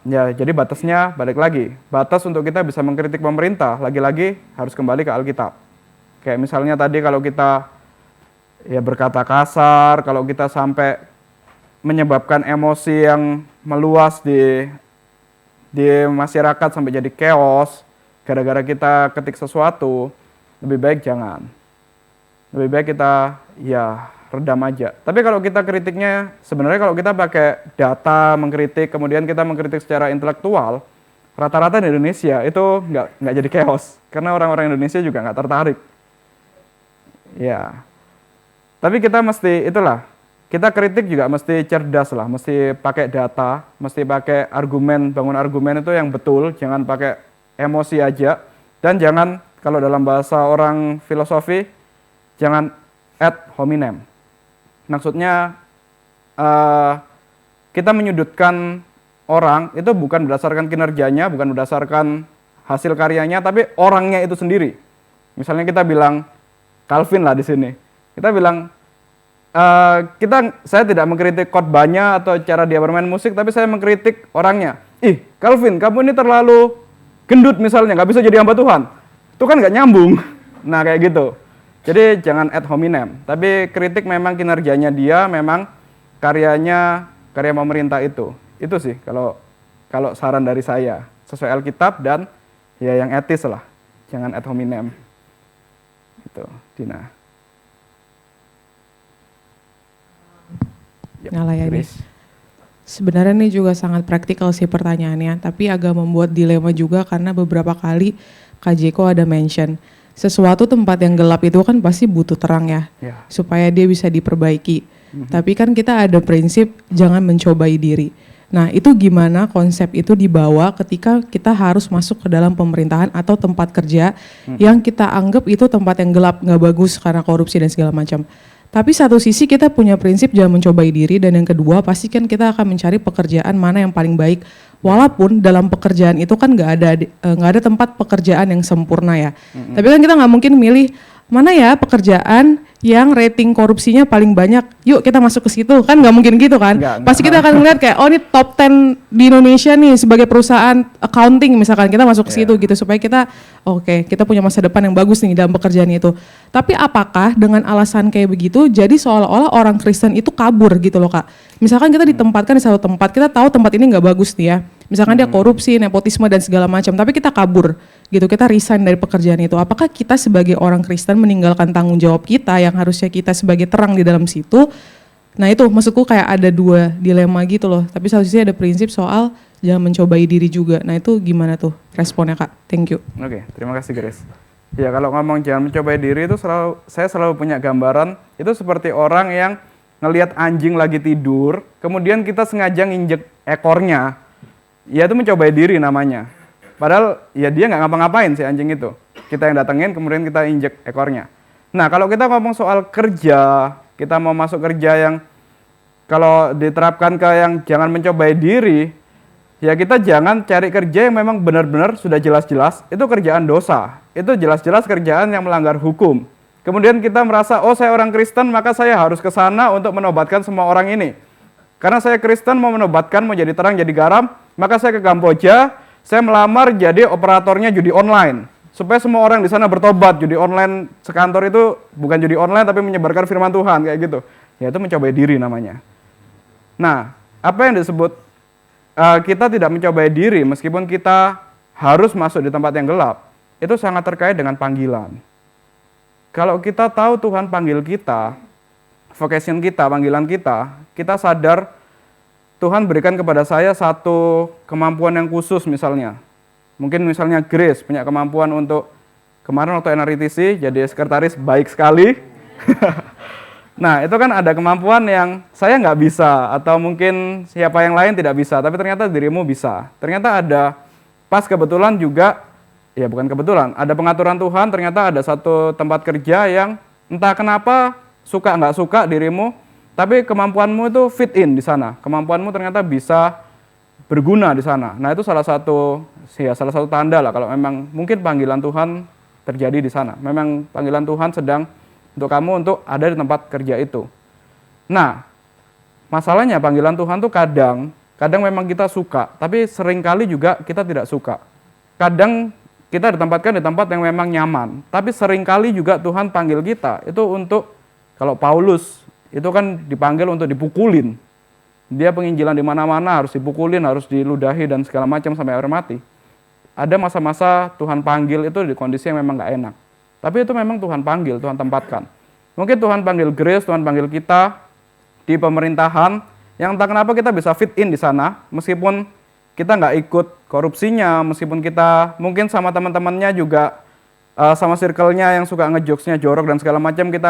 ya jadi batasnya balik lagi, batas untuk kita bisa mengkritik pemerintah lagi-lagi harus kembali ke Alkitab. Kayak misalnya tadi kalau kita ya berkata kasar, kalau kita sampai menyebabkan emosi yang meluas di masyarakat sampai jadi chaos gara-gara kita ketik sesuatu, lebih baik jangan. Lebih baik kita ya redam aja. Tapi kalau kita kritiknya, sebenarnya kalau kita pakai data mengkritik, kemudian kita mengkritik secara intelektual, rata-rata di Indonesia itu nggak jadi chaos, karena orang-orang Indonesia juga nggak tertarik. Ya, tapi kita mesti itulah, kita kritik juga mesti cerdas lah, mesti pakai data, mesti pakai argumen, bangun argumen itu yang betul, jangan pakai emosi aja, dan jangan kalau dalam bahasa orang filosofi jangan ad hominem. Maksudnya kita menyudutkan orang itu bukan berdasarkan kinerjanya, bukan berdasarkan hasil karyanya, tapi orangnya itu sendiri. Misalnya kita bilang Calvin lah di sini. Kita bilang saya tidak mengkritik khotbahnya atau cara dia bermain musik, tapi saya mengkritik orangnya. Ih, Calvin, kamu ini terlalu gendut misalnya, nggak bisa jadi hamba Tuhan. Itu kan nggak nyambung. Nah kayak gitu. Jadi jangan ad hominem, tapi kritik memang kinerjanya dia, memang karya pemerintah itu. Itu sih kalau saran dari saya, sesuai Alkitab dan ya yang etis lah, jangan ad hominem. Gitu, Dina. Ngalayani. Grace. Sebenarnya ini juga sangat praktikal sih pertanyaannya, tapi agak membuat dilema juga karena beberapa kali Kak Jeko ada mention sesuatu tempat yang gelap itu kan pasti butuh terang ya, Ya. supaya dia bisa diperbaiki. Tapi kan kita ada prinsip jangan mencobai diri. Nah itu gimana konsep itu dibawa ketika kita harus masuk ke dalam pemerintahan atau tempat kerja yang kita anggap itu tempat yang gelap, nggak bagus karena korupsi dan segala macam. Tapi satu sisi kita punya prinsip jangan mencobai diri, dan yang kedua pasti kan kita akan mencari pekerjaan mana yang paling baik. Walaupun dalam pekerjaan itu kan nggak ada tempat pekerjaan yang sempurna ya. Tapi kan kita nggak mungkin milih mana ya pekerjaan yang rating korupsinya paling banyak, yuk kita masuk ke situ, kan nggak mungkin gitu kan. Nggak. Pasti kita akan melihat kayak, oh ini top 10 di Indonesia nih sebagai perusahaan accounting misalkan, kita masuk ke situ gitu supaya kita oke, kita punya masa depan yang bagus nih dalam pekerjaan itu. Tapi apakah dengan alasan kayak begitu jadi seolah-olah orang Kristen itu kabur gitu loh Kak. Misalkan kita ditempatkan di satu tempat, kita tahu tempat ini nggak bagus nih ya. Misalkan dia korupsi, nepotisme dan segala macam, tapi kita kabur gitu, kita resign dari pekerjaan itu. Apakah kita sebagai orang Kristen meninggalkan tanggung jawab kita yang harusnya kita sebagai terang di dalam situ? Nah itu maksudku kayak ada dua dilema gitu loh. Tapi satu sisi ada prinsip soal jangan mencobai diri juga. Nah itu gimana tuh responnya Kak? Thank you. Oke, terima kasih Grace. Ya kalau ngomong jangan mencobai diri itu saya selalu punya gambaran itu seperti orang yang ngelihat anjing lagi tidur, kemudian kita sengaja nginjek ekornya, ya itu mencobai diri namanya. Padahal ya dia nggak ngapa-ngapain si anjing itu. Kita yang datengin, kemudian kita injek ekornya. Nah kalau kita ngomong soal kerja, kita mau masuk kerja yang kalau diterapkan ke yang jangan mencobai diri, ya kita jangan cari kerja yang memang benar-benar sudah jelas-jelas itu kerjaan dosa. Itu jelas-jelas kerjaan yang melanggar hukum. Kemudian kita merasa, oh saya orang Kristen maka saya harus ke sana untuk menobatkan semua orang ini. Karena saya Kristen mau menobatkan, mau jadi terang, jadi garam, maka saya ke Kamboja, saya melamar jadi operatornya judi online. Supaya semua orang di sana bertobat. Judi online sekantor itu bukan judi online tapi menyebarkan firman Tuhan kayak gitu. Ya itu mencobai diri namanya. Nah, apa yang disebut kita tidak mencobai diri meskipun kita harus masuk di tempat yang gelap, itu sangat terkait dengan panggilan. Kalau kita tahu Tuhan panggil kita, vocation kita, panggilan kita sadar Tuhan berikan kepada saya satu kemampuan yang khusus misalnya. Mungkin misalnya Grace punya kemampuan untuk, kemarin waktu NRITC jadi sekretaris baik sekali. Nah itu kan ada kemampuan yang saya nggak bisa, atau mungkin siapa yang lain tidak bisa, tapi ternyata dirimu bisa. Ternyata ada, pas kebetulan juga, ya bukan kebetulan, ada pengaturan Tuhan, ternyata ada satu tempat kerja yang entah kenapa, suka nggak suka dirimu, tapi kemampuanmu itu fit in di sana. Kemampuanmu ternyata bisa berguna di sana. Nah itu salah satu tanda lah kalau memang mungkin panggilan Tuhan terjadi di sana. Memang panggilan Tuhan sedang untuk kamu untuk ada di tempat kerja itu. Nah, masalahnya panggilan Tuhan tuh kadang memang kita suka, tapi seringkali juga kita tidak suka. Kadang kita ditempatkan di tempat yang memang nyaman, tapi seringkali juga Tuhan panggil kita itu untuk, kalau Paulus itu kan dipanggil untuk dipukulin. Dia penginjilan di mana-mana harus dipukulin, harus diludahi dan segala macam sampai akhir mati. Ada masa-masa Tuhan panggil itu di kondisi yang memang nggak enak. Tapi itu memang Tuhan panggil, Tuhan tempatkan. Mungkin Tuhan panggil Grace, Tuhan panggil kita di pemerintahan, yang entah kenapa kita bisa fit in di sana, meskipun kita nggak ikut korupsinya, meskipun kita mungkin sama teman-temannya juga, sama circle-nya yang suka ngejokesnya jorok dan segala macam, kita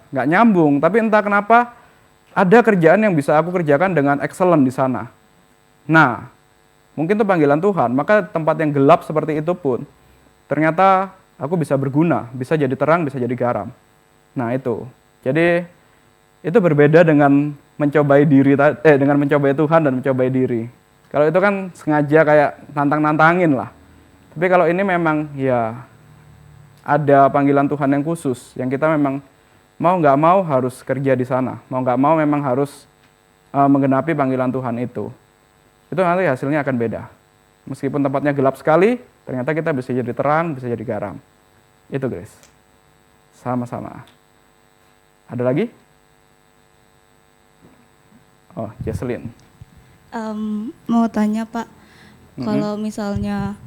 nggak nyambung. Tapi entah kenapa, ada kerjaan yang bisa aku kerjakan dengan excellent di sana. Nah, mungkin itu panggilan Tuhan, maka tempat yang gelap seperti itu pun, ternyata aku bisa berguna, bisa jadi terang, bisa jadi garam. Nah itu, jadi itu berbeda dengan mencobai diri, dengan mencobai Tuhan dan mencobai diri. Kalau itu kan sengaja kayak nantang-nantangin lah. Tapi kalau ini memang ya ada panggilan Tuhan yang khusus, yang kita memang mau nggak mau harus kerja di sana, mau nggak mau memang harus menggenapi panggilan Tuhan itu. Itu nanti hasilnya akan beda. Meskipun tempatnya gelap sekali, ternyata kita bisa jadi terang, bisa jadi garam. Itu Grace. Sama-sama. Ada lagi? Oh, Jesselyn. Mau tanya Pak, kalau misalnya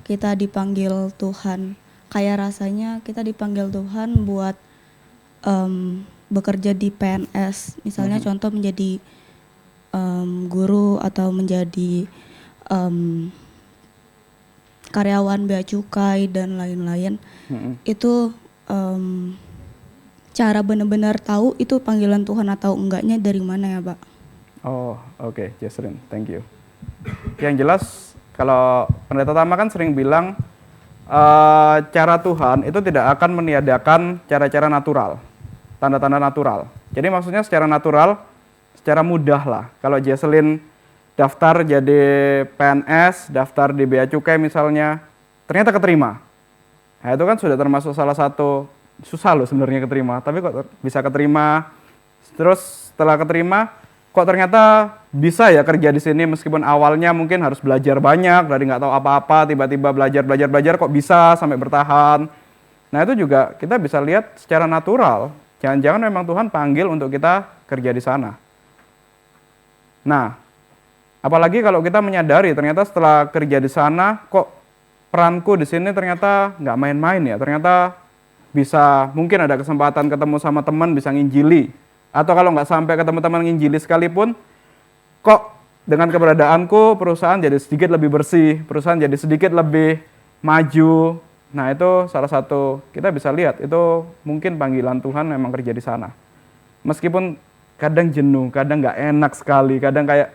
kita dipanggil Tuhan, kayak rasanya kita dipanggil Tuhan buat bekerja di PNS, misalnya contoh menjadi guru atau menjadi karyawan bea cukai dan lain-lain, itu cara benar-benar tahu itu panggilan Tuhan atau enggaknya dari mana ya, Pak? Oh, oke, Jesslyn, thank you. Yang jelas, kalau pendeta Tama kan sering bilang, cara Tuhan itu tidak akan meniadakan cara-cara natural, tanda-tanda natural. Jadi maksudnya secara natural, secara mudah lah. Kalau Jesslyn daftar jadi PNS, daftar di Bea Cukai misalnya, ternyata keterima. Nah itu kan sudah termasuk salah satu, susah loh sebenarnya keterima, tapi kok bisa keterima. Terus setelah keterima, kok ternyata bisa ya kerja di sini meskipun awalnya mungkin harus belajar banyak, dari nggak tahu apa-apa, tiba-tiba belajar kok bisa sampai bertahan. Nah itu juga kita bisa lihat secara natural, jangan-jangan memang Tuhan panggil untuk kita kerja di sana. Nah, apalagi kalau kita menyadari ternyata setelah kerja di sana, kok peranku di sini ternyata nggak main-main ya, ternyata bisa mungkin ada kesempatan ketemu sama teman bisa nginjili, atau kalau nggak sampai ketemu teman nginjili sekalipun, kok dengan keberadaanku perusahaan jadi sedikit lebih bersih, perusahaan jadi sedikit lebih maju. Nah itu salah satu kita bisa lihat itu mungkin panggilan Tuhan memang kerja di sana. Meskipun kadang jenuh, kadang nggak enak sekali, kadang kayak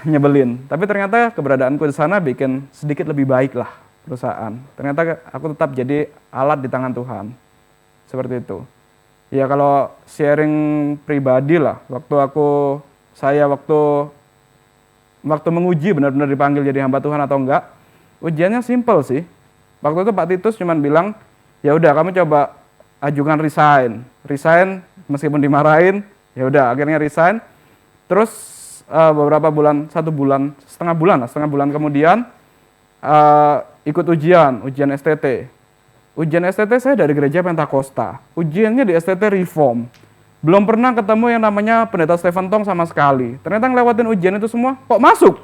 nyebelin. Tapi ternyata keberadaanku di sana bikin sedikit lebih baik lah perusahaan. Ternyata aku tetap jadi alat di tangan Tuhan. Seperti itu. Ya kalau sharing pribadi lah, waktu menguji benar-benar dipanggil jadi hamba Tuhan atau enggak, ujiannya simple sih. Waktu itu Pak Titus cuma bilang, ya udah kamu coba ajukan resign meskipun dimarahin, ya udah akhirnya resign. Terus beberapa bulan, setengah bulan kemudian ikut ujian STT. Ujian STT saya dari gereja Pentakosta. Ujiannya di STT Reform. Belum pernah ketemu yang namanya pendeta Stephen Tong sama sekali. Ternyata ngelewatin ujian itu semua, kok masuk?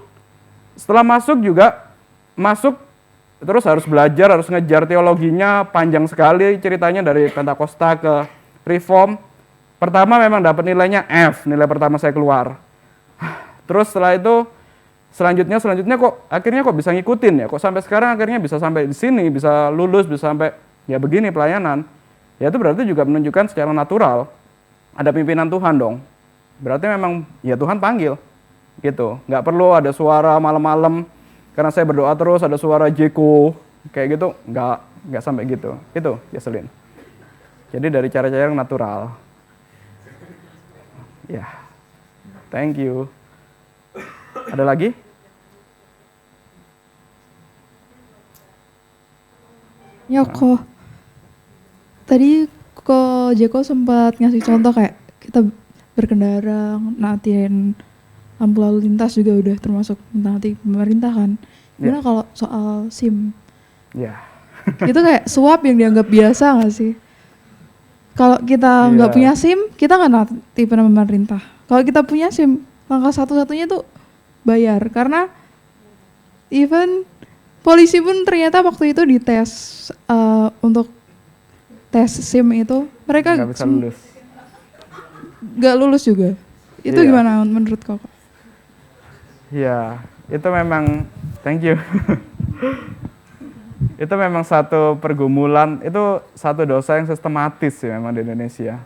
Setelah masuk terus harus belajar, harus ngejar teologinya, panjang sekali ceritanya dari Pentakosta ke Reform. Pertama memang dapat nilainya F, nilai pertama saya keluar. Terus setelah itu, selanjutnya kok akhirnya kok bisa ngikutin ya, kok sampai sekarang akhirnya bisa sampai di sini, bisa lulus, bisa sampai ya begini pelayanan. Ya itu berarti juga menunjukkan secara natural ada pimpinan Tuhan dong. Berarti memang ya Tuhan panggil gitu. Nggak perlu ada suara malam-malam karena saya berdoa terus ada suara Jeko kayak gitu, nggak sampai gitu. Itu Jesslyn. Jadi dari cara-cara yang natural. Ya. Thank you. Ada lagi? Ya kok tadi kok Jeko sempat ngasih contoh kayak kita berkendara naatin lampu lalu lintas juga udah termasuk menaati pemerintah kan. Gimana kalau soal SIM? Ya. Itu kayak suap yang dianggap biasa nggak sih? Kalau kita nggak punya SIM, kita nggak naati pemerintah. Kalau kita punya SIM, langkah satu-satunya tuh bayar. Karena even polisi pun ternyata waktu itu dites untuk tes SIM itu, mereka Nggak bisa lulus. nggak lulus juga. Itu gimana menurut Koko? Ya, itu memang, thank you. Itu memang satu pergumulan, itu satu dosa yang sistematis sih memang di Indonesia.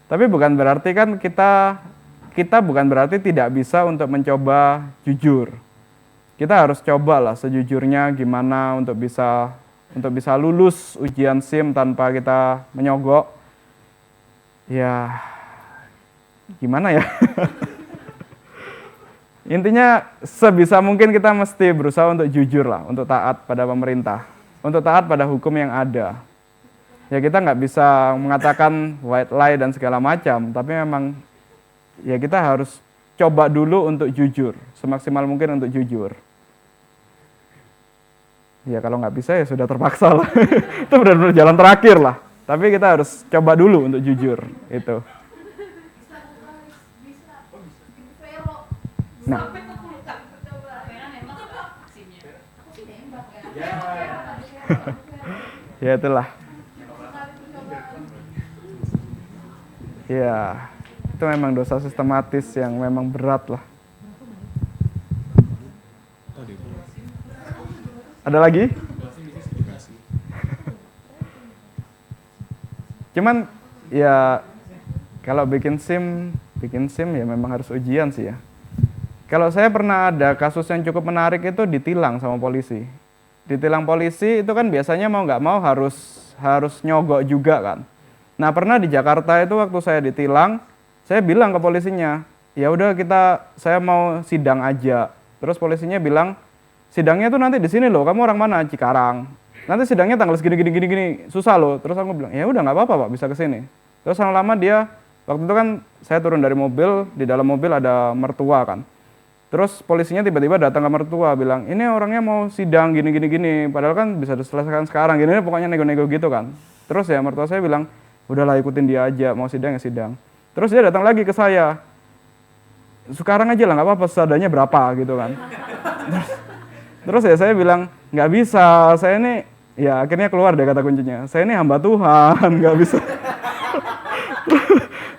Tapi bukan berarti kan kita bukan berarti tidak bisa untuk mencoba jujur. Kita harus cobalah sejujurnya gimana untuk bisa lulus ujian SIM tanpa kita menyogok. Ya, gimana ya? Intinya sebisa mungkin kita mesti berusaha untuk jujur lah, untuk taat pada pemerintah, untuk taat pada hukum yang ada. Ya kita nggak bisa mengatakan white lie dan segala macam, tapi memang ya kita harus coba dulu untuk jujur, semaksimal mungkin untuk jujur. Ya kalau nggak bisa ya sudah terpaksa lah, itu benar-benar jalan terakhir lah. Tapi kita harus coba dulu untuk jujur, itu. Nah, ya itulah. Ya, itu memang dosa sistematis yang memang berat lah. Ada lagi? Cuman ya kalau bikin SIM ya memang harus ujian sih ya. Kalau saya pernah ada kasus yang cukup menarik itu ditilang sama polisi. Ditilang polisi itu kan biasanya mau nggak mau harus nyogok juga kan. Nah pernah di Jakarta itu waktu saya ditilang, saya bilang ke polisinya, ya udah saya mau sidang aja. Terus polisinya bilang, sidangnya tuh nanti di sini loh, kamu orang mana? Cikarang. Nanti sidangnya tanggal segini, susah loh. Terus aku bilang, ya udah nggak apa-apa Pak, bisa ke sini. Terus lama-lama dia, waktu itu kan saya turun dari mobil, di dalam mobil ada mertua kan. Terus polisinya tiba-tiba datang ke mertua, bilang, ini orangnya mau sidang gini, padahal kan bisa diselesaikan sekarang, gini pokoknya nego-nego gitu kan. Terus ya mertua saya bilang, udahlah ikutin dia aja, mau sidang ya sidang. Terus dia datang lagi ke saya, sekarang aja lah nggak apa-apa, seadanya berapa gitu kan. Terus ya saya bilang, nggak bisa, saya ini, ya akhirnya keluar deh kata kuncinya, saya ini hamba Tuhan, nggak bisa.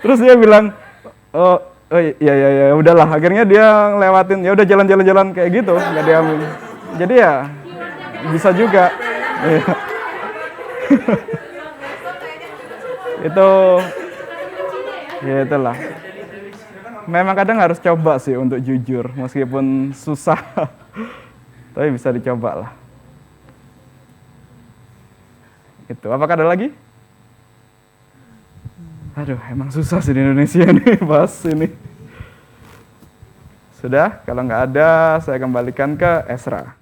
Terus dia bilang, oh iya, udahlah, akhirnya dia lewatin, ya udah jalan kayak gitu, nggak diambil. Jadi ya bisa juga. Iya. Itu, ya itulah. Memang kadang harus coba sih untuk jujur, meskipun susah, tapi bisa dicoba lah. Itu, apakah ada lagi? Aduh, emang susah sih di Indonesia nih, bahas ini. Sudah, kalau nggak ada, saya kembalikan ke Esra.